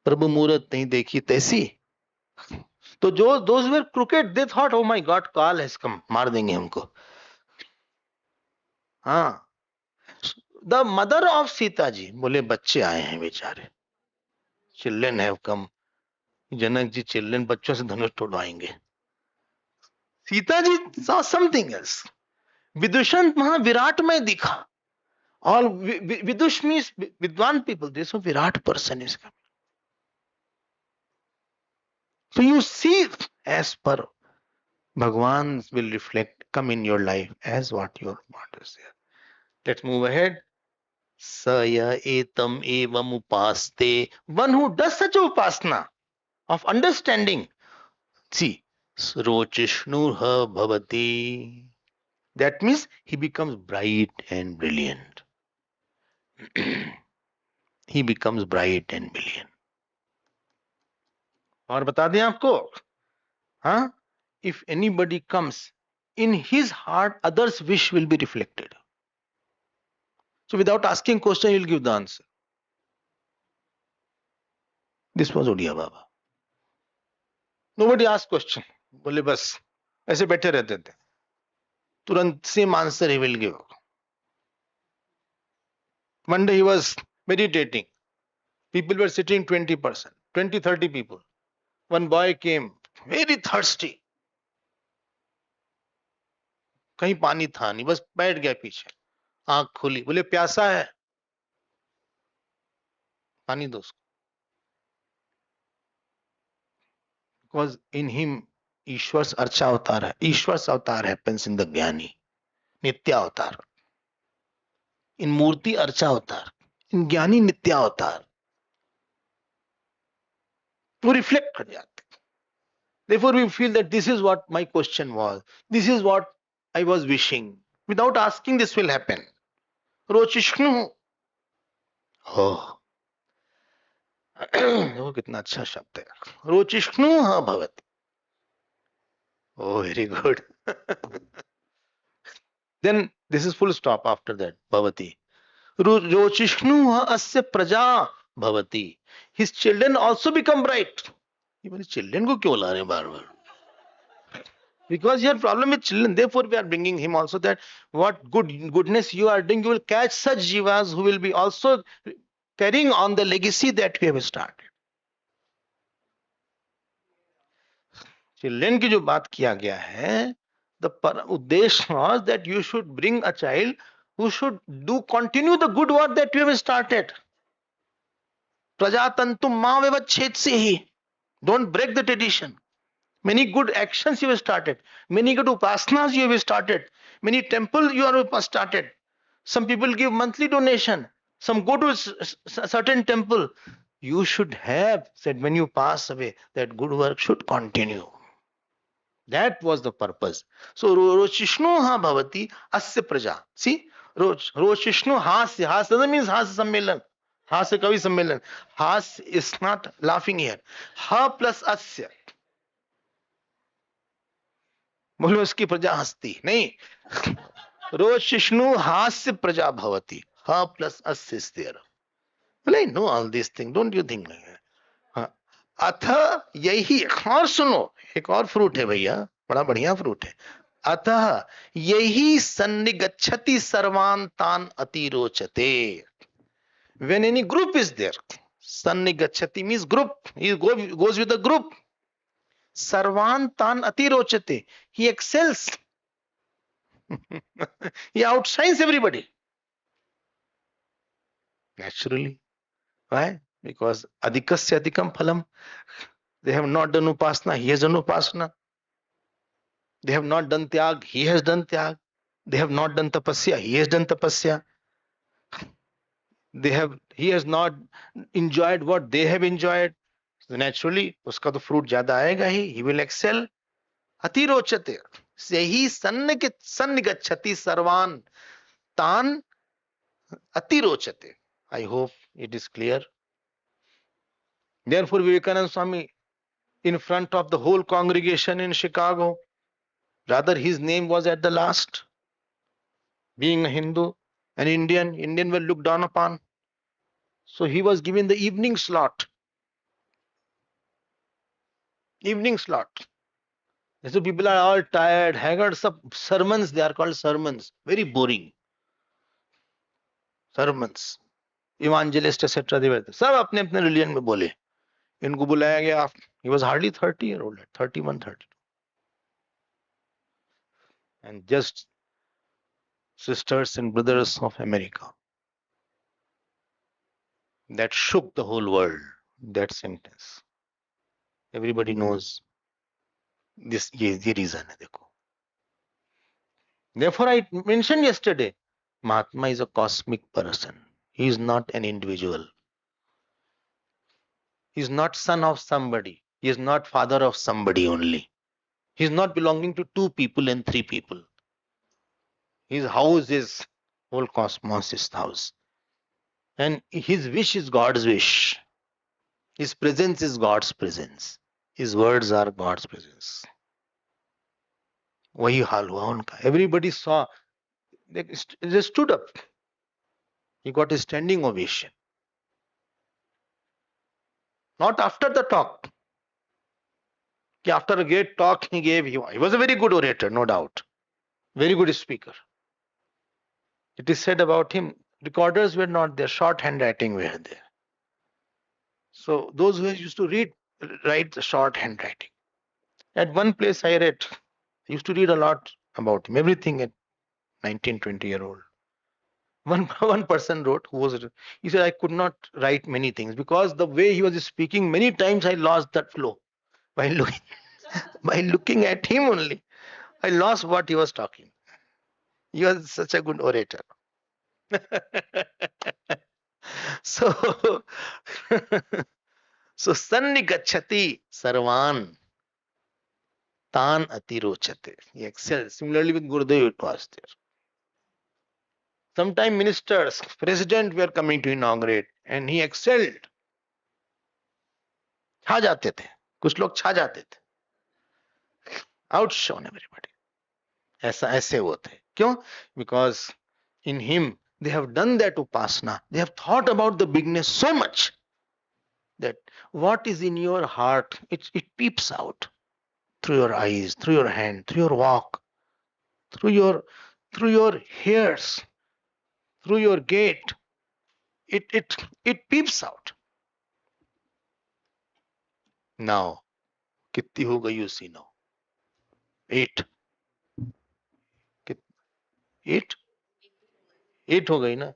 प्रभु मूरत नहीं देखी तैसी। तो जो those were crooked, they thought, oh my God, काल has come, मार देंगे हमको। हाँ, the mother of Sita जी बोले बच्चे आए हैं बेचारे, children have come. Janak ji children बच्चों से धनुष तोड़वाएंगे। Sita ji saw something else. विदुषण वहां विराट में दिखा। All vidush means vidwan people. They saw virat person is coming. So you see, as per Bhagwan will reflect, come in your life as what your want is there. Let's move ahead. Saya etam evam upaste. One who does such a upasana of understanding. See, Rochishnuha bhavati. That means he becomes bright and brilliant. He becomes bright and brilliant. और बता दें आपको, हाँ, if anybody comes, in his heart, others' wish will be reflected. So without asking question, he will give the answer. This was Odia Baba. Nobody asked question. बोले बस ऐसे बैठे रहते थे, तुरंत same answer he will give. One day he was meditating. People were sitting 20%, 20, 30 people. One boy came, very thirsty. कहीं पानी था नहीं, बस बैठ गया पीछे, आंख खुली, बोले प्यासा है, पानी दो उसको। बिकॉज इन हिम ईश्वर अर्चा अवतार है, ईश्वर अवतार हैपेंस इन द ज्ञानी, नित्य अवतार, इन मूर्ति अर्चा अवतार, इन ज्ञानी नित्य अवतार, वो रिफ्लेक्ट कर जाते। Therefore we feel that this is what my question was, this is what I was wishing, without asking this will happen. रोचिष्णु, oh वो कितना अच्छा शब्द है, रोचिष्णु हाँ भवति, oh very good. Then this is full stop after that, bhavati. रोचिष्णु अस्य प्रजा भवति, his children also become bright. ये मेरे children को क्यों ला रहे हैं बार बार? Because your problem with children, therefore we are bringing him also, that what goodness you are doing, you will catch such jivas who will be also carrying on the legacy that we have started. Children की जो बात किया गया है, the उद्देश्य was that you should bring a child who should continue the good work that we have started. प्रजातंतु मां व्यवच्छेद से ही, don't break the tradition. Many good actions you have started, many good upasanas you have started, many temples you have started. Some people give monthly donation, some go to a certain temple. You should have said when you pass away that good work should continue. That was the purpose. So Rochishnu ha bhavati asya praja. See, Rochishnu hasya. Hasya doesn't mean hasya sammelan. Hasya kavi sammelan. Has is not laughing here. Ha plus asya. बोलो उसकी प्रजा हंसती नहीं, रोचिष्णु हास्य प्रजा भवती, हा plus अस्य इज देयर. बोले know all this thing, don't you think. अथ यही, और सुनो, एक और फ्रूट है भैया, बड़ा बढ़िया फ्रूट है. अतः यही सन्निगच्छति सर्वान् तान् अतिरोचते. When any group is there, सन्निगच्छति means group, he goes with the group. सर्वान् तान् अतिरोचते, he excels. He outshines everybody. Naturally. Why? Because adhikasya adhikam phalam. They have not done upasana, he has done upasana. They have not done tyag, he has done tyag. They have not done tapasya, he has done tapasya. He has not enjoyed what they have enjoyed. So naturally, uska to fruit zyada aayega he, he will excel. अतिरोचते से ही सन्निगच्छति सर्वान् तान् अतिरोचते. I hope it is clear. Therefore, Vivekananda Swami, in front of the whole congregation in Chicago, rather his name was at the last. Being a Hindu, an Indian were looked down upon. So he was given the evening slot. Evening slot. So people are all tired, haggard. Some sermons, they are called sermons. Very boring. Sermons. Evangelist, etc. They were सब अपने अपने religion में बोले. इनको बुलाया गया. He was hardly 30-year-old, 31, 32. And just sisters and brothers of America. That shook the whole world. That sentence. Everybody knows this. ये reason है देखो. Therefore, I mentioned yesterday, Mahatma is a cosmic person. He is not an individual. He is not son of somebody. He is not father of somebody only. He is not belonging to 2 people and 3 people. His house is, whole cosmos is house. And his wish is God's wish. His presence is God's presence. His words are God's presence. वही हाल हुआ उनका. Everybody saw. They stood up. He got a standing ovation. Not after the talk. After a great talk he gave, he was a very good orator, no doubt. Very good speaker. It is said about him, recorders were not there, short handwriting were there. So those who used to write the short handwriting. At one place I read, I used to read a lot about him, everything at 19, 20-year-old. One person wrote, he said, I could not write many things because the way he was speaking, many times I lost that flow. By looking, by looking at him only, I lost what he was talking. He was such a good orator. So, so sannigachati sarvan tan atirochate. He excelled. Similarly with Gurudev it was there. Sometimes ministers, president were coming to inaugurate and he excelled. छा जाते थे, कुछ लोग छा जाते थे, outshone everybody. ऐसे वो थे. क्यों? Because in him they have done that upasana. They have thought about the bigness so much that what is in your heart, it peeps out through your eyes, through your hand, through your walk, through your hairs, through your gait. It peeps out. Now, कितनी हो गई you see now? 8. 8? 8 हो गई ना?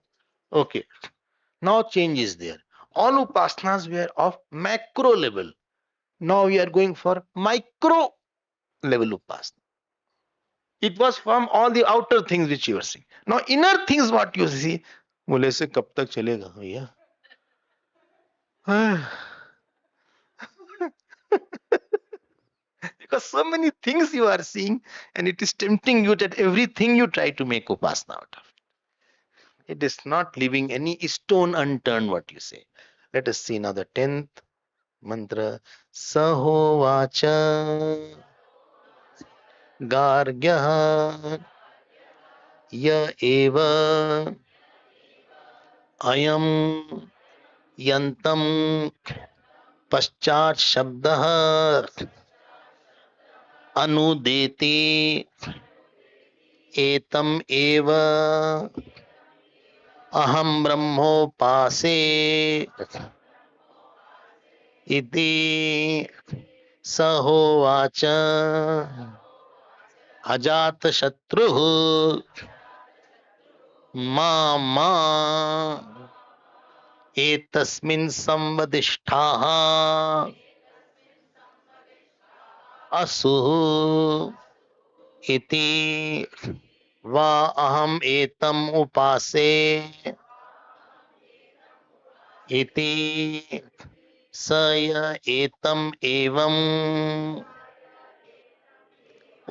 Okay. Now change is there. All upasanas were of macro level. Now we are going for micro level upasana. It was from all the outer things which you are seeing. Now inner things what you see, बोले से कब तक चलेगा भैया? Because so many things you are seeing and it is tempting you that everything you try to make upasana out of. It is not leaving any stone unturned what you say. Let us see now the 10th mantra. Sahovacha gargyah ya eva ayam yantam paschat shabdah anudeti etam eva aham brahmopase iti sahovacha अजात शत्रु मा एतस्मिन् संवदिष्ठाः असुः इति वा अहम् एतम् उपासे इति स य एतम् एवम्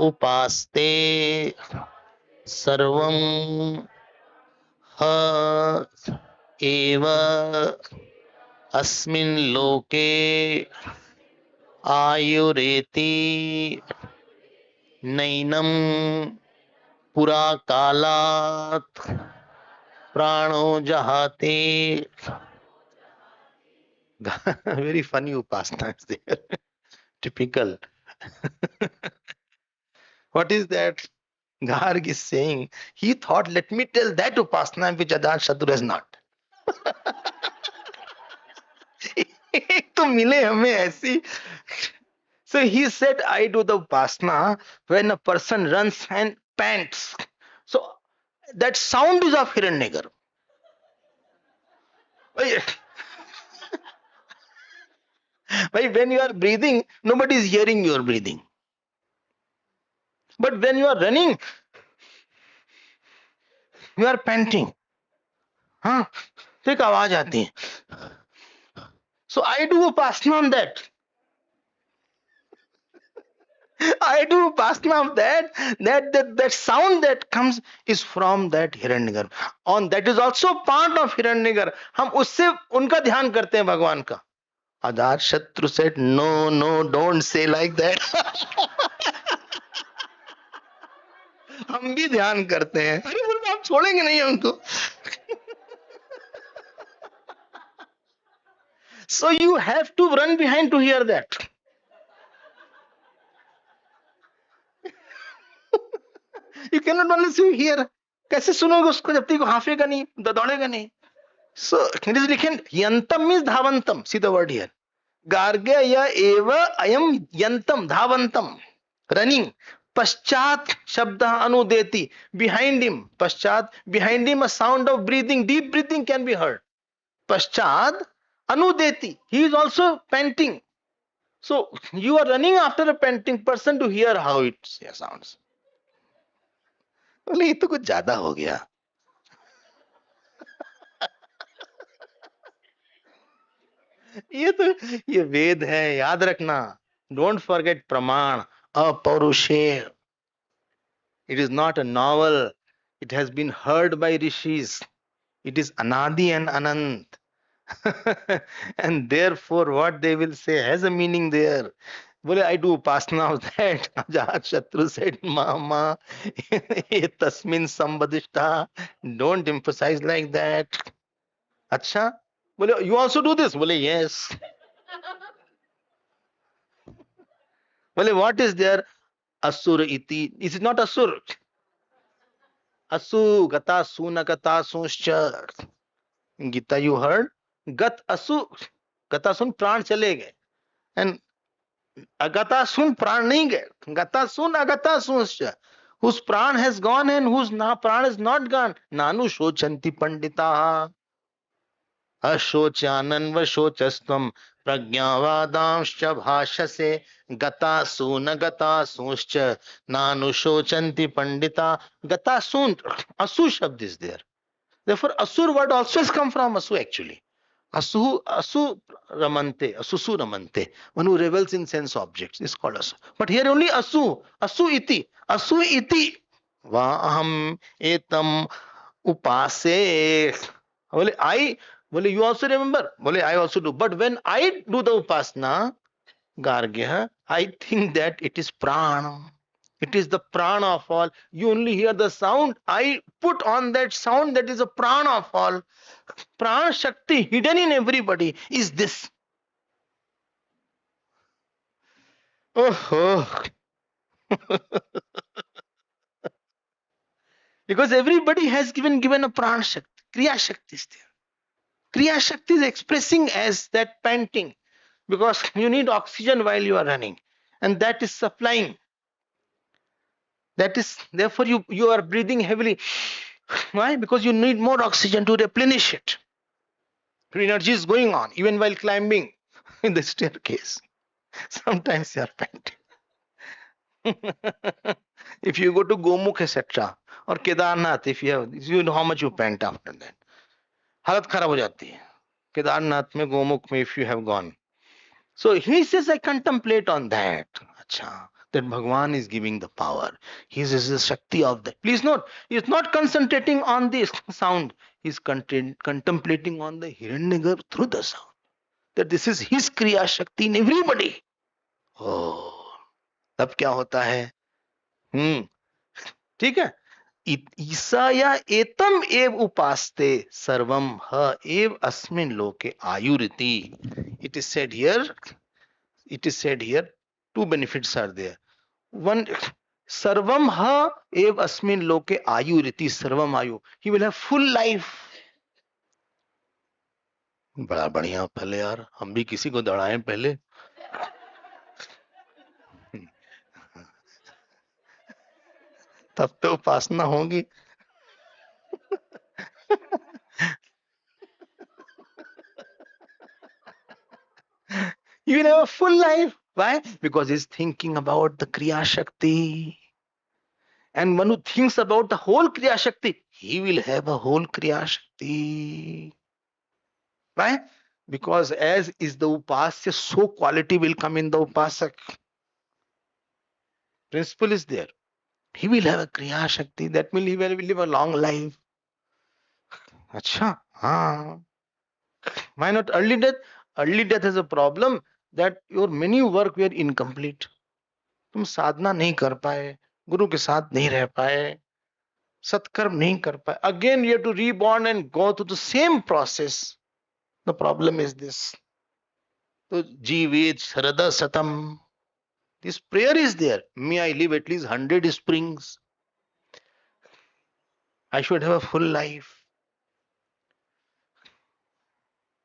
उपास्ते सर्वं ह एव अस्मिन् लोके आयुरेति नैनं पुरा कालात् प्राणो जहाते. Very funny upasana is there. Typical. What is that? Garg is saying, he thought, let me tell that upasana which Ajat Shadru has not. तो मिले हमें ऐसी. So he said, I do the upasana when a person runs and pants. So that sound is of Hiranyagar. When you are breathing, nobody is hearing your breathing. But when you are running, you are panting. हाँ, तो एक आवाज आती है. So I do upasana on that. I do upasana of that sound that comes is from that Hiranyagar. On that is also part of Hiranyagar. हम उससे उनका ध्यान करते हैं भगवान का. Ajat Shatru said, no, don't say like that. हम भी ध्यान करते हैं. अरे बोलो आप छोड़ेंगे नहीं हमको. So you have to run behind to hear that. You cannot only see here. कैसे सुनोगे उसको जब तक हाफेगा नहीं, दौड़ेगा नहीं. So it is written yantam means dhavantam. See the word here. Gargya eva ayam yantam dhavantam. Running. Paschat Shabda Anudeti. Behind him, Paschat, behind him a sound of breathing, deep breathing can be heard. Paschat Anudeti. He is also panting. So you are running after a panting person to hear how it sounds. बोले ये तो कुछ ज्यादा हो गया. ये वेद है, याद रखना. Don't forget Praman, अपौरुषेय. It is not a novel. It has been heard by rishis. It is Anadi and Anant. And therefore, what they will say has a meaning there. Bole, I do upasana of that. Ajat Shatru said, Mama, tasmin sambadishta. Don't emphasize like that. Acha? Bole, you also do this? Bole, yes. Bole, what is there? Asur iti. Is it not Asur? Asu, gata, suna, gata, sunshcha. Gita you heard? Gat asu. Gata sun pran chale gaye. And agata sun pran nahi gaye. Gata sun agata sunshcha. Whose pran has gone and whose pran has not gone. Nanu shochanti pandita. अशोचानन व शोचस्त्वम प्रज्ञावादांश्च भाषसे गतासून गतासूंश्च नानुशोचन्ति Pandita. गतासून, asu shabd is there. Therefore asur word also has come from asu actually. Asu ramante, asusu ramante. One who revels in sense objects is called asu. But here only asu iti. Va aham etam upase. Bole, you also remember? Bole, I also do. But when I do the upasana, gargya, I think that it is prana. It is the prana of all. You only hear the sound. I put on that sound, that is a prana of all. Prana Shakti hidden in everybody is this. Oh. Because everybody has given a prana Shakti. Kriya Shakti is there. Kriya Shakti is expressing as that panting. Because you need oxygen while you are running. And that is supplying. That is, therefore, you are breathing heavily. Why? Because you need more oxygen to replenish it. Your energy is going on, even while climbing in the staircase. Sometimes you are panting. If you go to Gomukh, etc., or Kedarnath, if you know how much you pant after that. हालत खराब हो जाती है. केदारनाथ में, गोमुख में, if you have gone. So he says, I contemplate on that. Acha, that Bhagwan is giving the power. He is the Shakti of that. Please note, he is not concentrating on the sound. He is contemplating on the Hiranyagarbha through the sound. That this is his Kriya Shakti in everybody. Oh, तब क्या होता है? ठीक है. ईसा या एतम एव उपास्ते सर्वम ह एव अस्मिन् लोके आयुरिति. It is said here, two benefits are there. One, sarvam ha ev asmin loke ayu riti. Sarvam ayu, he will have full life. बड़ा बढ़िया. पहले यार हम भी किसी को दौड़ाएं पहले. तब तो उपासना होगी. You will have a full life. Why? Because he's thinking about the Kriya Shakti. And one who thinks about the whole Kriya Shakti, he will have a whole Kriya Shakti. Why? Because as is the Upasya, so quality will come in the Upasak. Principle is there. He will have a Kriya Shakti. That means he will live a long life. Acha. Why not early death? Early death has a problem that your many work were incomplete. तुम साधना नहीं कर पाए, गुरु के साथ नहीं रह पाए, सत्कर्म नहीं कर पाए. Again you have to reborn and go through the same process. The problem is this. So Jeevet Sharada Satam. This prayer is there. May I live at least 100 springs. I should have a full life.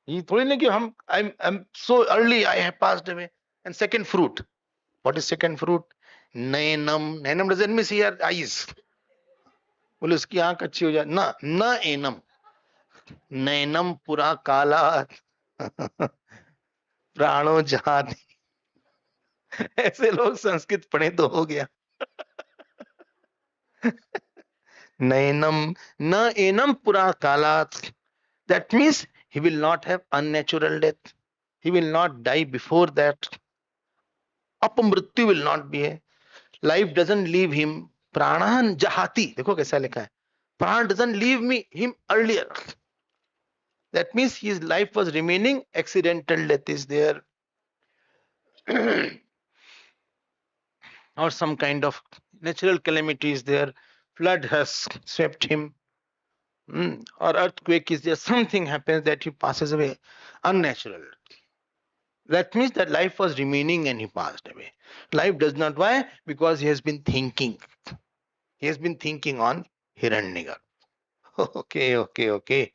ये थोड़ी ना कि I'm so early I have passed away. And second fruit. What is second fruit? नैनम, नैनम doesn't mean your eyes. बोले उसकी आंख अच्छी हो जाए ना, न एनम, नैनम पुरा काला प्राणो जहाती। ऐसे लोग संस्कृत पढ़े तो हो गया। नैनम न एनम पुरा कालात, that means he will not have unnatural death, he will not die before that, अपमृत्यु will not be है, life doesn't leave him, प्राणान जहाती, देखो कैसा लिखा है, प्राण doesn't leave me him earlier, that means his life was remaining, accidental death is there or some kind of natural calamity is there, flood has swept him, or earthquake is there, something happens that he passes away, unnatural. That means that life was remaining and he passed away. Life does not. Why? Because he has been thinking. He has been thinking on Hiranyagar. Okay, okay, okay.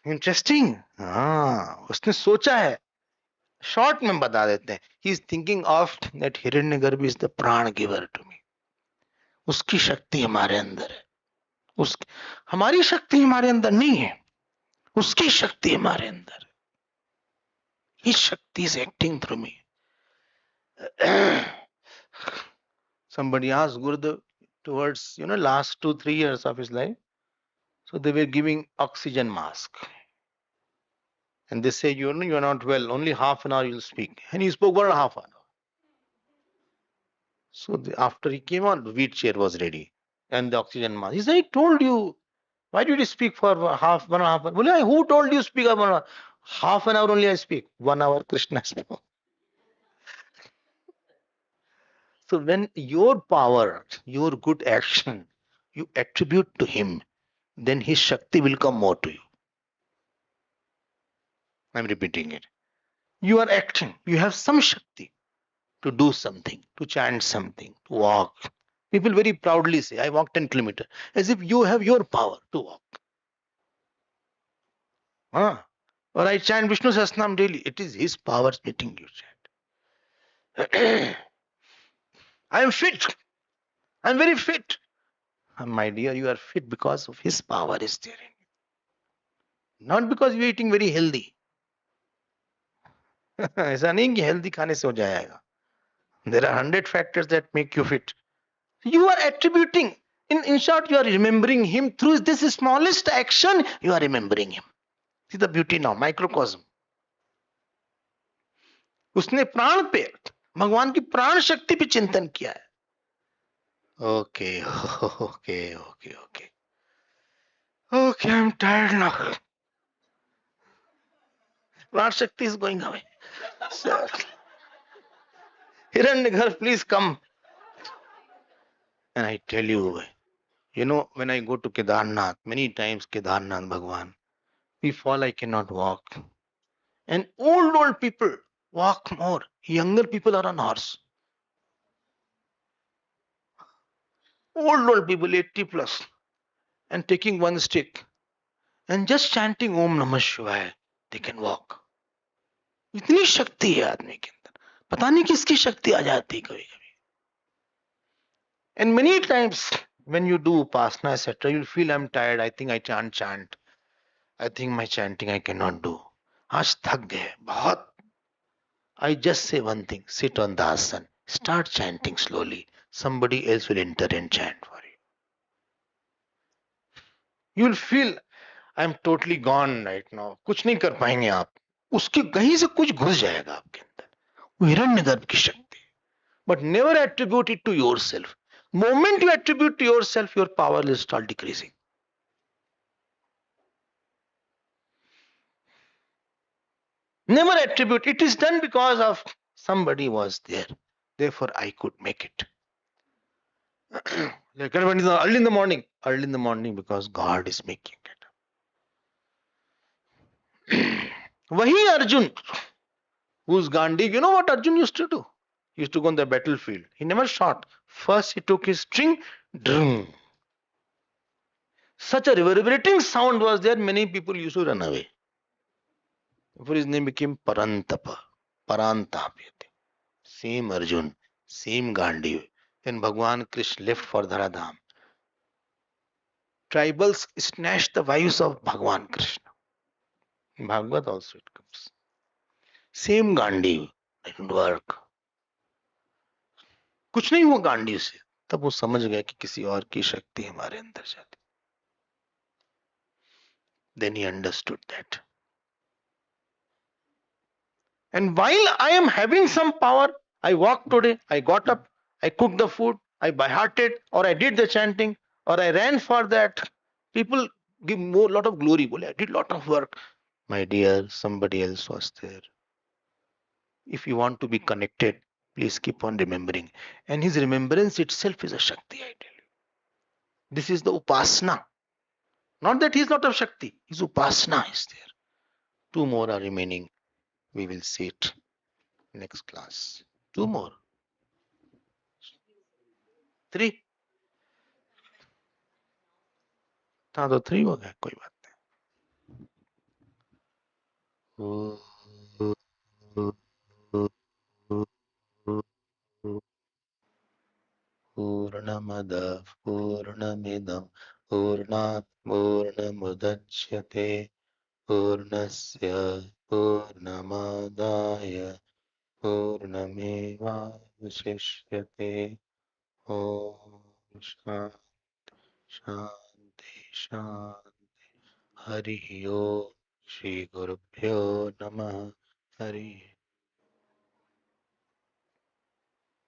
Interesting. हाँ, उसने सोचा है. Short में बता देते हैं. He is thinking of that Hiranyagarbha is the प्राण giver to me. उसकी शक्ति हमारे अंदर है. हमारी शक्ति हमारे अंदर नहीं है. उसकी शक्ति हमारे अंदर है. His Shakti is acting through me. Somebody asked Gurudev towards last 2-3 years of his life. So they were giving oxygen mask. And they say, you are not well, only half an hour you'll speak. And he spoke 1.5 hours. So after he came on, the wheelchair was ready. And the oxygen mask. He said, I told you, why did you speak for 1.5 hour? Well, who told you to speak for 1 hour? Half an hour only I speak. 1 hour Krishna spoke. So when your power, your good action, you attribute to him, then his Shakti will come more to you. I'm repeating it. You are acting. You have some Shakti to do something, to chant something, to walk. People very proudly say, I walk 10 kilometers, as if you have your power to walk. Or I chant Vishnu Sahasranam daily. It is his power making you chant. I am fit. I am very fit. My dear, you are fit because of his power is there in you. Not because you are eating very healthy. ऐसा नहीं कि healthy खाने से हो जाएगा. There are 100 factors that make you fit. You are attributing. In short, you are remembering him through this smallest action. You are remembering him. See the beauty now, microcosm. उसने प्राण पे, भगवान की प्राण शक्ति पे चिंतन किया है. Okay, okay, okay, okay. Okay, I'm tired now. प्राण शक्ति is going away. So, Hiranyagarbha, please come. And I tell you, when I go to Kedarnath, many times Kedarnath Bhagwan, we fall, I cannot walk. And old people walk more. Younger people are on horse. Old people, 80 plus, and taking one stick and just chanting Om Namah Shivaya, they can walk. इतनी शक्ति है आदमी के अंदर. पता नहीं किसकी शक्ति आ जाती है कभी-कभी. And many times when you do upasana, etc., you'll feel I'm tired. I think I can't chant. I think my chanting I cannot do. आज थक गए बहुत. I just say one thing, sit on the asana, start chanting slowly. Somebody else will enter and chant for you. You will feel I'm totally gone right now. कुछ नहीं कर पाएंगे आप. उसके कहीं से कुछ घुस जाएगा आपके अंदर. वो हिरण्यगर्भ की शक्ति. But never attribute it to yourself. Moment you attribute to yourself, your power will start decreasing. Never attribute. It is done because of somebody was there. Therefore, I could make it. Early in the morning. Early in the morning because God is making it. Wahi Arjun, who's Gandhi, you know what Arjun used to do? He used to go on the battlefield. He never shot. First, he took his string. Drum. Such a reverberating sound was there, many people used to run away. Therefore, his name became Parantapa. Parantapyate. Same Arjun, Same Gandhi. When Bhagwan Krishna left for Dharadham, tribals snatched the wives of Bhagwan Krishna. In Bhagavad also it comes. Same Gandhi didn't work. कुछ नहीं हुआ गांधी से. तब वो समझ गया कि किसी और की शक्ति हमारे अंदर जाती. Then he understood that. And while I am having some power, I walked today, I got up, I cooked the food, I by hearted, or I did the chanting, or I ran for that. People give more lot of glory. Bole, I did lot of work. My dear, somebody else was there. If you want to be connected, please keep on remembering. And his remembrance itself is a Shakti, I tell you. This is the Upasana. Not that he is not of Shakti, his Upasana is there. Two more are remaining. We will see it next class. Two more. Three. हाँ तो three हो गया कोई बात नहीं. पूर्णमद पूर्णमिदं पूर्णात् पूर्णमुदच्यते पूर्णस्य पूर्णमादाय पूर्णमेवावशिष्यते. ॐ शान्ति शान्ति. हरिः ओम्. श्रीगुरुभ्यो नमः. हरिः